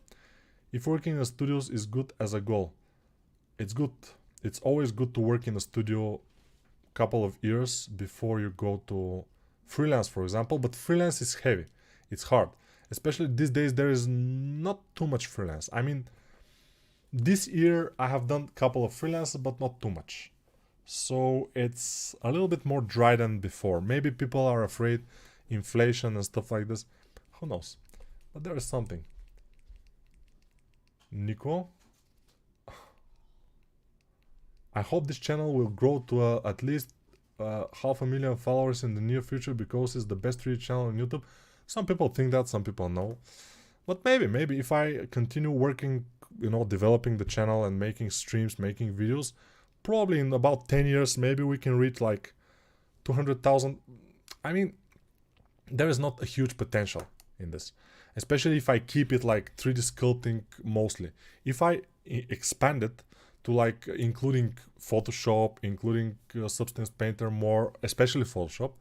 Speaker 1: If working in studios is good as a goal, it's good. It's always good to work in a studio a couple of years before you go to freelance, for example. But freelance is heavy. It's hard. Especially these days, there is not too much freelance. I mean, this year I have done a couple of freelances, but not too much. So it's a little bit more dry than before. Maybe people are afraid inflation and stuff like this. Who knows? But there is something. Nico, I hope this channel will grow to at least 500,000 followers in the near future, because it's the best 3D channel on YouTube. Some people think that, some people know. But maybe if I continue working, developing the channel and making streams, making videos, probably in about 10 years, maybe we can reach like 200,000. I mean, there is not a huge potential in this, especially if I keep it like 3D sculpting mostly. If I expand it to like including Photoshop, including Substance Painter more, especially Photoshop,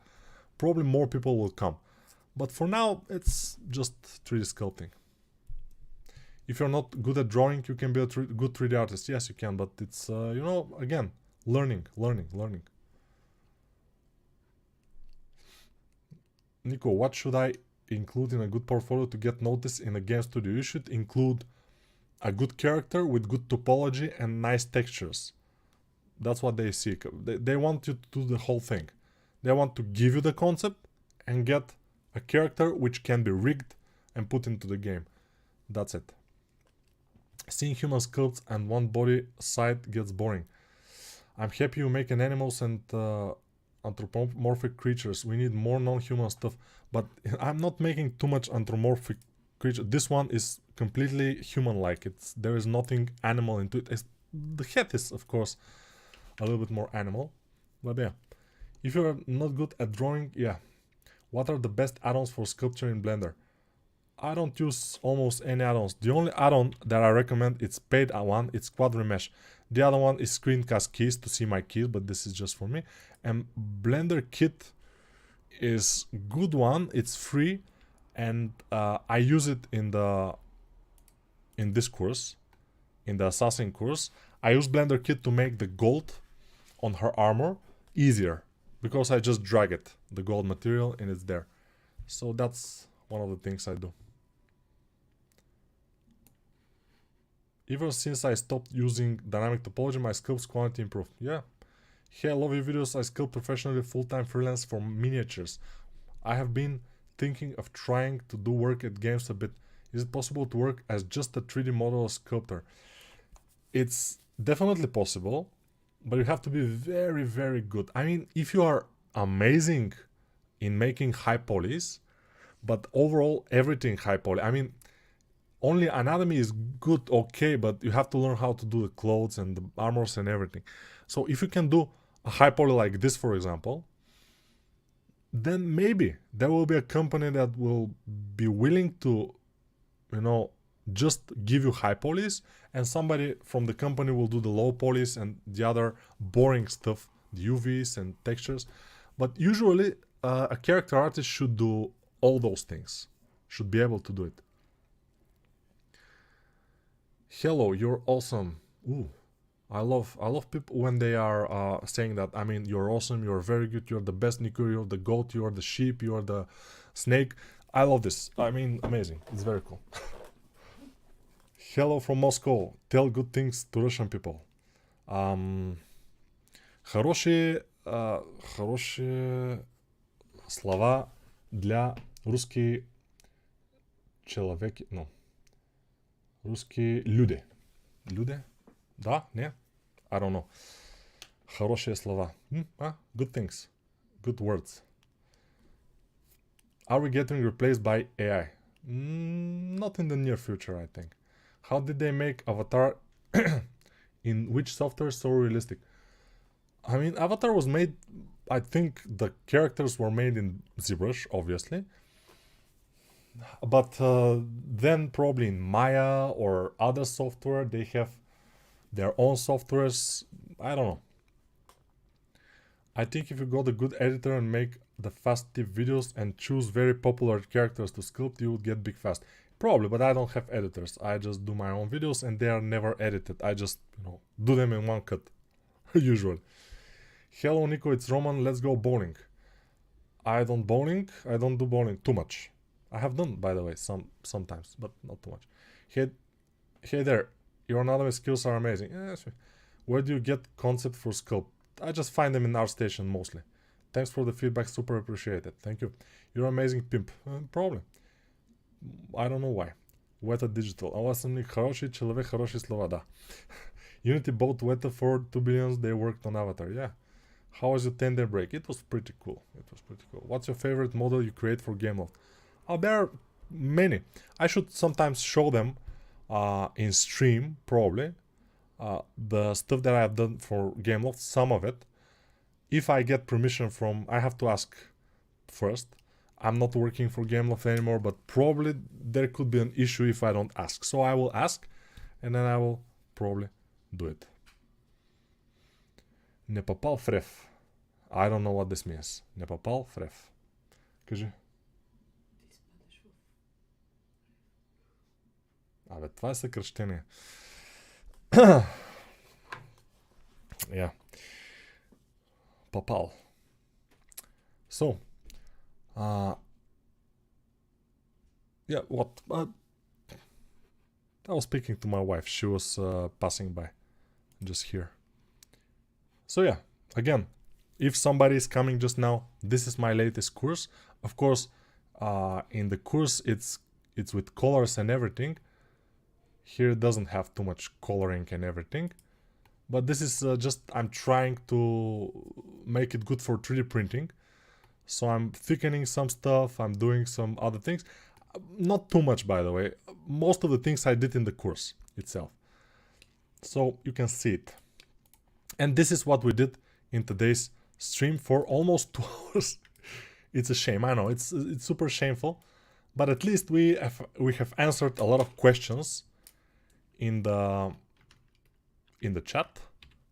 Speaker 1: probably more people will come. But for now, it's just 3D sculpting. If you're not good at drawing, you can be a good 3D artist. Yes, you can, but it's, again, learning. Nico, what should I include in a good portfolio to get noticed in a game studio? You should include a good character with good topology and nice textures. That's what they seek. They want you to do the whole thing. They want to give you the concept and get a character which can be rigged and put into the game. That's it. Seeing human sculpts and one body side gets boring. I'm happy you make animals and anthropomorphic creatures. We need more non-human stuff. But I'm not making too much anthropomorphic creature. This one is completely human-like. There is nothing animal into it. The head is, of course, a little bit more animal. But yeah. If you're not good at drawing, yeah. What are the best add-ons for sculpture in Blender? I don't use almost any add-ons. The only add-on that I recommend, it's paid one, it's Quad Remesh. The other one is Screencast Keys to see my keys, but this is just for me. And Blender Kit is good one. It's free, and I use it in this course, in the Assassin course. I use Blender Kit to make the gold on her armor easier, because I just drag it, the gold material, and it's there. So that's one of the things I do. Even since I stopped using dynamic topology, my sculpts quality improved. Yeah. Hey, I love your videos. I sculpt professionally, full-time freelance for miniatures. I have been thinking of trying to do work at games a bit. Is it possible to work as just a 3D model sculptor? It's definitely possible, but you have to be very, very good. I mean, if you are amazing in making high polys, but overall everything high poly. I mean, only anatomy is good, okay, but you have to learn how to do the clothes and the armors and everything. So if you can do a high poly like this, for example, then maybe there will be a company that will be willing to, just give you high polys, and somebody from the company will do the low polys and the other boring stuff, the UVs and textures. But usually a character artist should do all those things, should be able to do it. Hello, you're awesome. Ooh, I love people when they are saying that. I mean, you're awesome, you're very good, you're the best, Nico, you're the goat, you're the sheep, you're the snake. I love this. I mean, amazing. It's very cool. Hello from Moscow. Tell good things to Russian people. Хорошие слова для русский Человеки, no. Русские люди. Люди? Да? Не? I don't know. Хорошие слова. Good things. Good words. Are we getting replaced by AI? Not in the near future, I think. How did they make Avatar in which software so realistic? I mean, Avatar was made, I think the characters were made in ZBrush, obviously. But then probably in Maya or other software, they have their own softwares. I don't know. I think if you got a good editor and make the fast tip videos and choose very popular characters to sculpt, you would get big fast. Probably, but I don't have editors. I just do my own videos and they are never edited. I just, do them in one cut, usually. Hello Nico, it's Roman, let's go bowling. I don't do bowling too much. I have done, by the way, sometimes, but not too much. Hey there, your anatomy skills are amazing. Yes. Where do you get concept for sculpt? I just find them in ArtStation mostly. Thanks for the feedback, super appreciated. Thank you. You're amazing pimp. Problem. I don't know why. Weta Digital. Ова съм ни хороший человек, хорошие слова, да. Unity bought Weta for 2 billions, they worked on Avatar, yeah. How was your 10-day break? It was pretty cool. What's your favorite model you create for Gameloft? There are many. I should sometimes show them in stream, probably. The stuff that I have done for Gameloft, some of it. If I get permission from, I have to ask first. I'm not working for Gameloft anymore, but probably there could be an issue if I don't ask. So I will ask, and then I will probably do it. Не попал в реф. I don't know what this means. Не попал в реф. Кажи. Абе, това е съкръщение. Yeah. Попал. So. Yeah, what? I was speaking to my wife. She was passing by. Just here. So yeah, again, if somebody is coming just now, this is my latest course. Of course, in the course, it's with colors and everything. Here it doesn't have too much coloring and everything. But this is just, I'm trying to make it good for 3D printing. So I'm thickening some stuff, I'm doing some other things. Not too much, by the way. Most of the things I did in the course itself. So you can see it. And this is what we did in today's stream for almost 2 hours. It's a shame, I know, it's super shameful. But at least we have answered a lot of questions in the chat,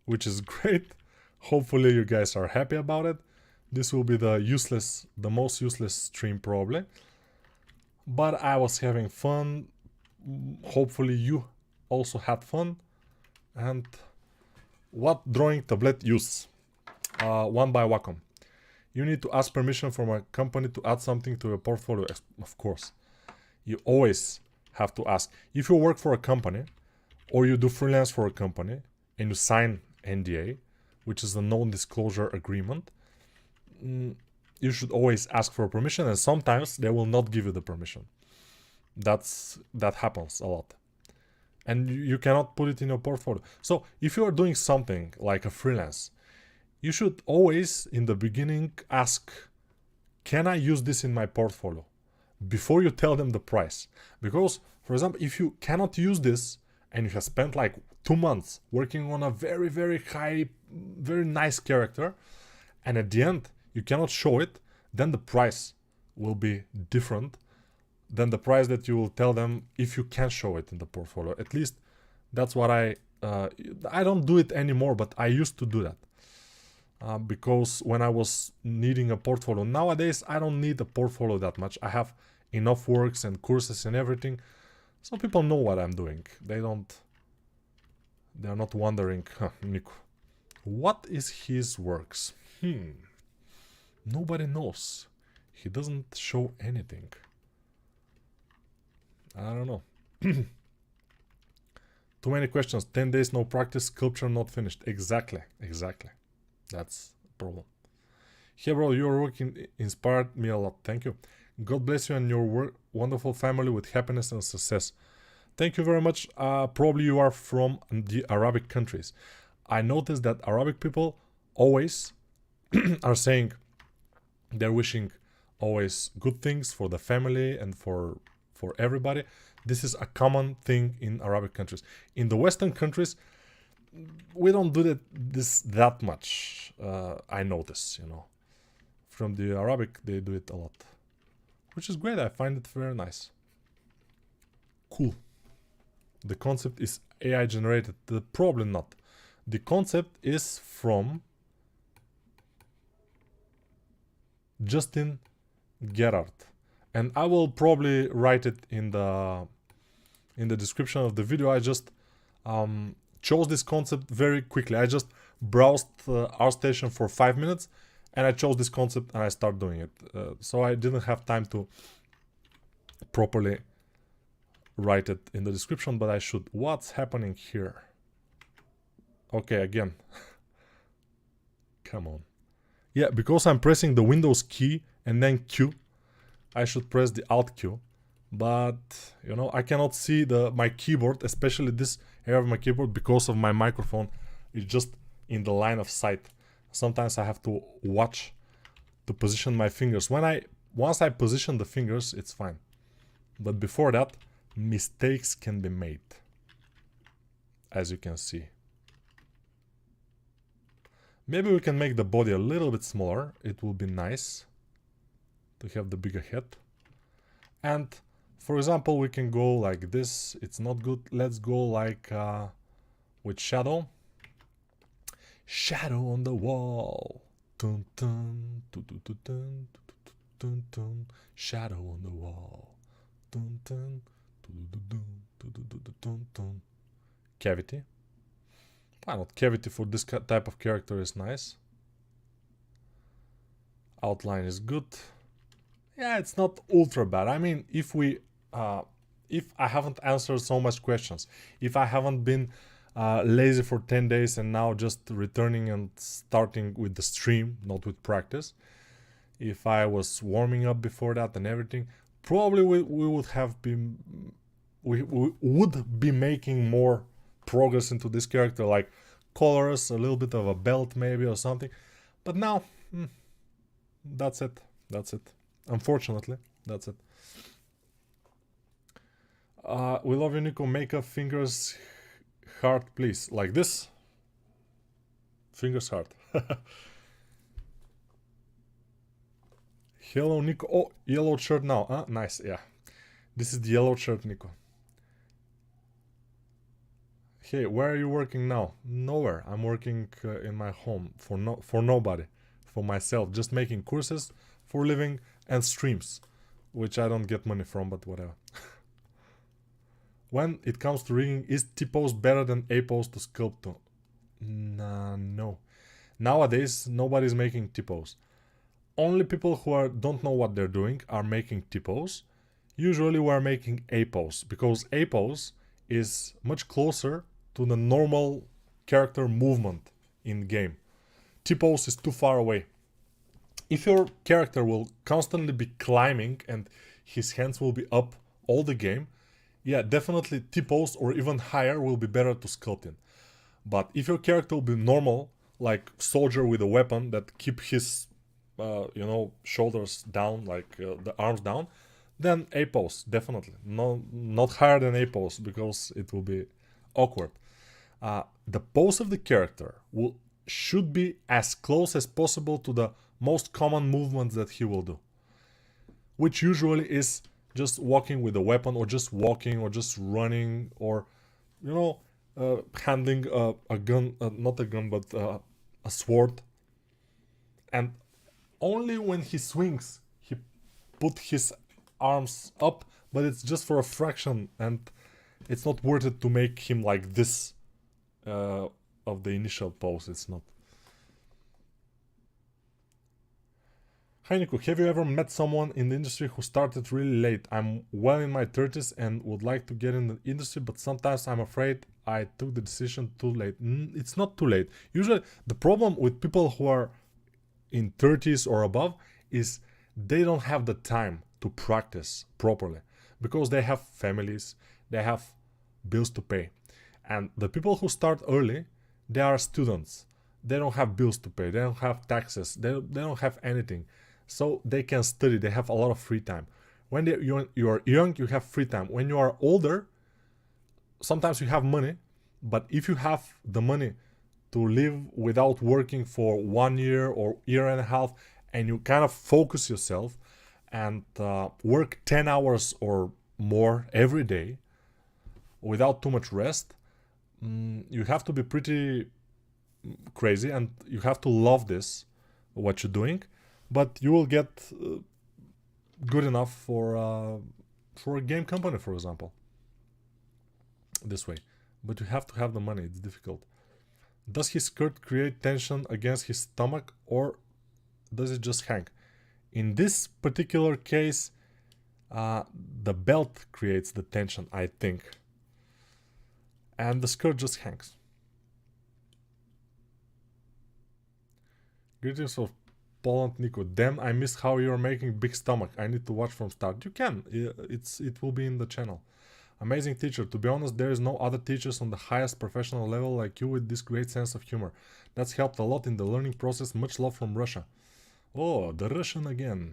Speaker 1: which is great. Hopefully you guys are happy about it. This will be the most useless stream probably. But I was having fun. Hopefully you also had fun. And what drawing tablet use? One by Wacom. You need to ask permission from a company to add something to your portfolio. Of course. You always have to ask. If you work for a company or you do freelance for a company and you sign NDA, which is a non-disclosure agreement, you should always ask for permission, and sometimes they will not give you the permission. That happens a lot. And you cannot put it in your portfolio. So if you are doing something like a freelance, you should always in the beginning ask, can I use this in my portfolio? Before you tell them the price. Because, for example, if you cannot use this and you have spent like 2 months working on a very, very high, very nice character, and at the end you cannot show it, then the price will be different than the price that you will tell them if you can show it in the portfolio. At least that's what I don't do it anymore, but I used to do that. Because when I was needing a portfolio, nowadays I don't need a portfolio that much. I have enough works and courses and everything, so people know what I'm doing. They're not wondering, Nico, what is his works? Nobody knows. He doesn't show anything. I don't know. Too many questions. 10 days no practice, sculpture not finished. Exactly. That's the problem. Hey bro, your work inspired me a lot. Thank you. God bless you and your wonderful family with happiness and success. Thank you very much. Probably you are from the Arabic countries. I noticed that Arabic people always are saying they're wishing always good things for the family and for everybody. This is a common thing in Arabic countries. In the Western countries, we don't do that much. I notice, you know. From the Arabic, they do it a lot, which is great. I find it very nice. Cool. The concept is AI generated. The problem not. The concept is from Justin Gerard, and I will probably write it in the description of the video. I just chose this concept very quickly. I just browsed ArtStation for 5 minutes and I chose this concept and I started doing it. So I didn't have time to properly write it in the description, but I should. What's happening here? Okay, again. Come on. Yeah, because I'm pressing the Windows key and then Q, I should press the Alt Q. But, you know, I cannot see my keyboard, especially this area of my keyboard, because of my microphone. It's just in the line of sight. Sometimes I have to watch to position my fingers. Once I position the fingers, it's fine. But before that, mistakes can be made, as you can see. Maybe we can make the body a little bit smaller. It will be nice to have the bigger head. And for example, we can go like this. It's not good. Let's go like with shadow. Shadow on the wall. Dun, dun, dun, dun, dun, dun, dun, dun. Shadow on the wall. Dun, dun, dun, dun, dun, dun, dun, dun, dun, dun. Cavity. Why not? Cavity for this type of character is nice. Outline is good. Yeah, it's not ultra bad. I mean, if I haven't answered so much questions, if I haven't been lazy for 10 days and now just returning and starting with the stream, not with practice, if I was warming up before that and everything, probably we would have been, we would be making more progress into this character, like colors, a little bit of a belt maybe or something. But now, that's it. That's it. Unfortunately, that's it. We love you, Nico. Make up fingers heart, please. Like this. Fingers heart. Hello, Nico. Oh, yellow shirt now. Huh? Nice, yeah. This is the yellow shirt, Nico. Hey, where are you working now? Nowhere. I'm working in my home for nobody, for myself, just making courses for living and streams, which I don't get money from, but whatever. When it comes to rigging, is T-pose better than A-pose to sculpt? No. Nowadays, nobody's making T-pose. Only people who don't know what they're doing are making T-pose. Usually we're making A-pose, because A-pose is much closer to the normal character movement in game. T-pose is too far away. If your character will constantly be climbing and his hands will be up all the game, yeah, definitely T-pose or even higher will be better to sculpt in. But if your character will be normal, like soldier with a weapon that keep his shoulders down, like the arms down, then A-pose, definitely. No, not higher than A-pose, because it will be awkward. The pose of the character should be as close as possible to the most common movements that he will do, which usually is just walking with a weapon, or just walking, or just running, or handling a gun, not a gun, but a sword. And only when he swings, he put his arms up, but it's just for a fraction, and it's not worth it to make him like this of the initial pose. It's not. Hi Nico, have you ever met someone in the industry who started really late? I'm well in my 30s and would like to get in the industry, but sometimes I'm afraid I took the decision too late. It's not too late. Usually the problem with people who are in 30s or above is they don't have the time to practice properly, because they have families, they have bills to pay. And the people who start early, they are students. They don't have bills to pay, they don't have taxes, they don't have anything. So they can study, they have a lot of free time. When you are young, you have free time. When you are older, sometimes you have money, but if you have the money to live without working for 1 year or year and a half, and you kind of focus yourself and work 10 hours or more every day without too much rest, you have to be pretty crazy, and you have to love this, what you're doing, but you will get good enough for a game company, for example, this way. But you have to have the money, it's difficult. Does his skirt create tension against his stomach, or does it just hang? In this particular case, the belt creates the tension, I think, and the skirt just hangs. Greetings of Poland, Nico. Damn, I missed how you're making big stomach. I need to watch from start. You can. It will be in the channel. Amazing teacher. To be honest, there is no other teachers on the highest professional level like you with this great sense of humor. That's helped a lot in the learning process. Much love from Russia. Oh, the Russian again.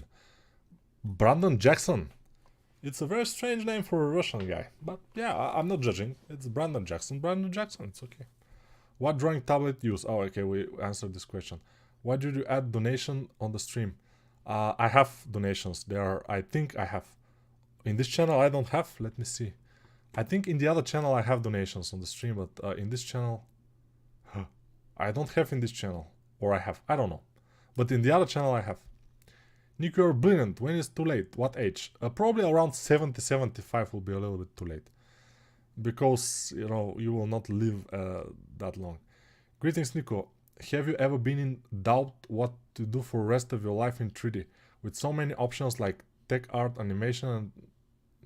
Speaker 1: Brandon Jackson. It's a very strange name for a Russian guy. But yeah, I'm not judging. It's Brandon Jackson. Brandon Jackson, it's okay. What drawing tablet use? Oh, okay, we answered this question. Why did you add donation on the stream? I have donations. I think I have. In this channel I don't have. Let me see. I think in the other channel I have donations on the stream, but in this channel, I don't have in this channel. Or I have. I don't know. But in the other channel I have. Nico, you're brilliant. When is too late? What age? Probably around 70, 75 will be a little bit too late. Because, you know, you will not live that long. Greetings, Nico. Have you ever been in doubt what to do for the rest of your life in 3D? With so many options like tech art, animation, and...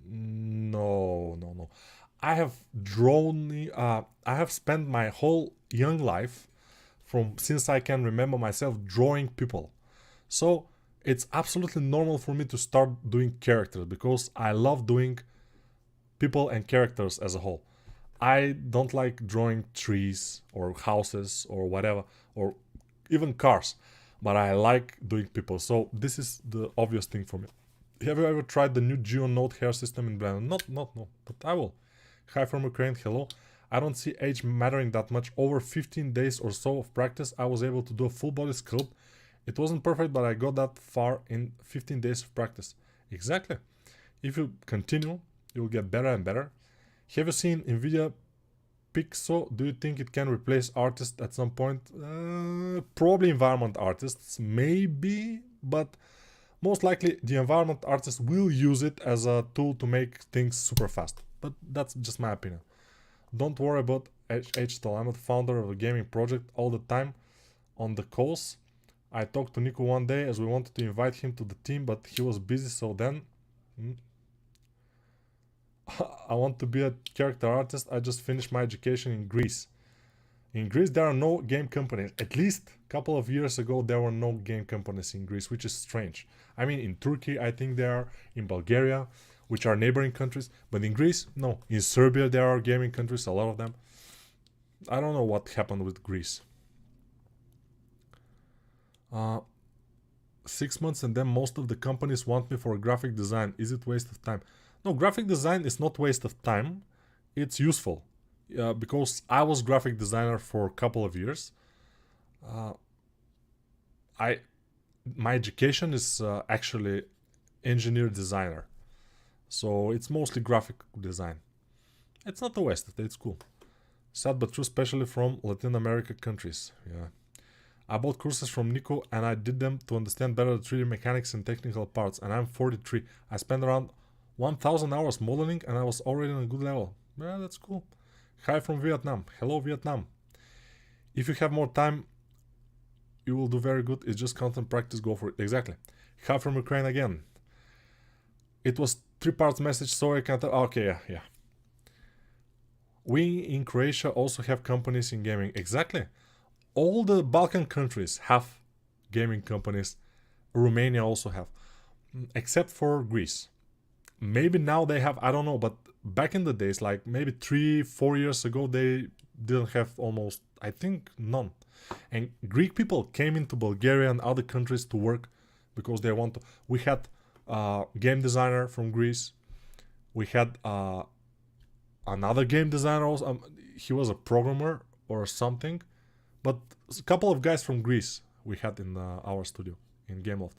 Speaker 1: No. I have I have spent my whole young life, since I can remember myself, drawing people. So it's absolutely normal for me to start doing characters, because I love doing people and characters as a whole. I don't like drawing trees or houses or whatever, or even cars, but I like doing people. So this is the obvious thing for me. Have you ever tried the new GeoNode hair system in Blender? No, but I will. Hi from Ukraine, hello. I don't see age mattering that much. Over 15 days or so of practice, I was able to do a full body sculpt. It wasn't perfect, but I got that far in 15 days of practice. Exactly. If you continue, you'll get better and better. Have you seen NVIDIA Pixo? Do you think it can replace artists at some point? Probably environment artists, maybe, but most likely the environment artists will use it as a tool to make things super fast. But that's just my opinion. Don't worry about HTL. I'm the founder of a gaming project all the time on the calls. I talked to Nico one day as we wanted to invite him to the team, but he was busy, so then... I want to be a character artist. I just finished my education in Greece. In Greece there are no game companies. At least a couple of years ago there were no game companies in Greece, which is strange. I mean, in Turkey I think there are, in Bulgaria, which are neighboring countries, but in Greece, no. In Serbia there are gaming countries, a lot of them. I don't know what happened with Greece. 6 months and then most of the companies want me for a graphic design. Is it waste of time? No, graphic design is not waste of time. It's useful. Because I was graphic designer for a couple of years. My education is actually engineer designer. So it's mostly graphic design. It's not a waste, it's cool. Sad but true, especially from Latin America countries. Yeah. I bought courses from Nico and I did them to understand better the 3D mechanics and technical parts, and I'm 43. I spent around 1000 hours modeling and I was already on a good level. Yeah, that's cool. Hi from Vietnam. Hello, Vietnam. If you have more time, you will do very good. It's just content practice, go for it. Exactly. Hi from Ukraine again. It was 3 parts message, so I can't... Okay, yeah. We in Croatia also have companies in gaming. Exactly. All the Balkan countries have gaming companies. Romania also have. except for Greece. Maybe now they have, I don't know, but back in the days, like maybe 3-4 years ago, they didn't have almost, I think, none. And Greek people came into Bulgaria and other countries to work because they want to. We had a game designer from Greece. We had another game designer also. He was a programmer or something. But a couple of guys from Greece we had in our studio in Gameloft.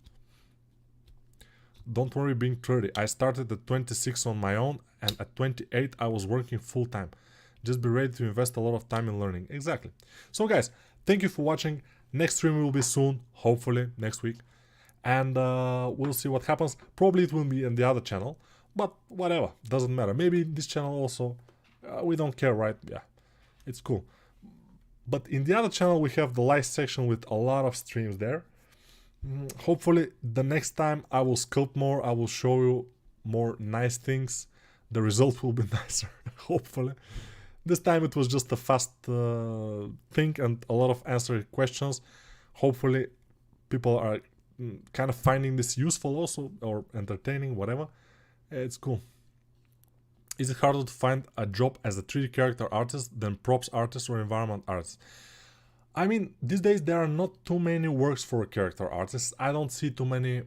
Speaker 1: Don't worry being 30. I started at 26 on my own, and at 28 I was working full time. Just be ready to invest a lot of time in learning. Exactly. So guys, thank you for watching. Next stream will be soon, hopefully next week. And we'll see what happens. Probably it will be in the other channel, but whatever, doesn't matter. Maybe this channel also, we don't care, right? Yeah, it's cool. But in the other channel we have the live section with a lot of streams there. Hopefully the next time I will sculpt more, I will show you more nice things. The result will be nicer, hopefully. This time it was just a fast thing and a lot of answering questions. Hopefully people are kind of finding this useful also, or entertaining, whatever. It's cool. Is it harder to find a job as a 3D character artist than props artist or environment artist? I mean, these days there are not too many works for character artists. I don't see too many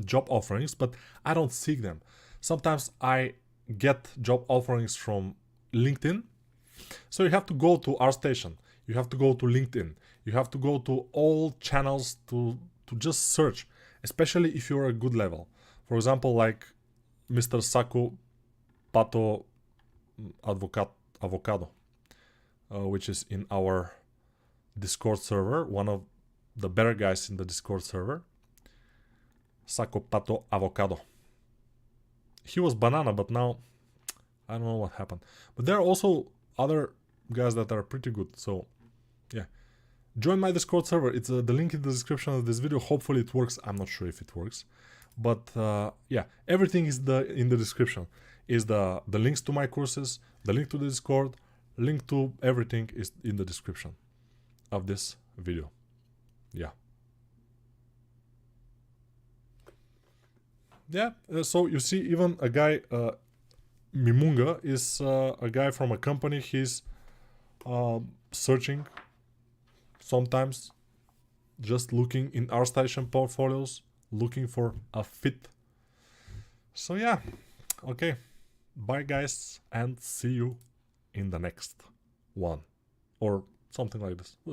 Speaker 1: job offerings, but I don't seek them. Sometimes I get job offerings from LinkedIn. So you have to go to ArtStation, you have to go to LinkedIn, you have to go to all channels to just search, especially if you're a good level. For example, like Mr. Saku Pato Avocado, which is in our Discord server, one of the better guys in the Discord server. Saco Pato Avocado. He was banana, but now I don't know what happened. But there are also other guys that are pretty good, so yeah. Join my Discord server. It's the link in the description of this video. Hopefully it works. I'm not sure if it works, but yeah, everything is in the description. Is the links to my courses, the link to the Discord, link to everything is in the description of this video. Yeah. Yeah, so you see, even a guy, Mimunga, is a guy from a company. He's searching sometimes, just looking in ArtStation portfolios, looking for a fit. So yeah, okay. Bye guys, and see you in the next one, or something like this.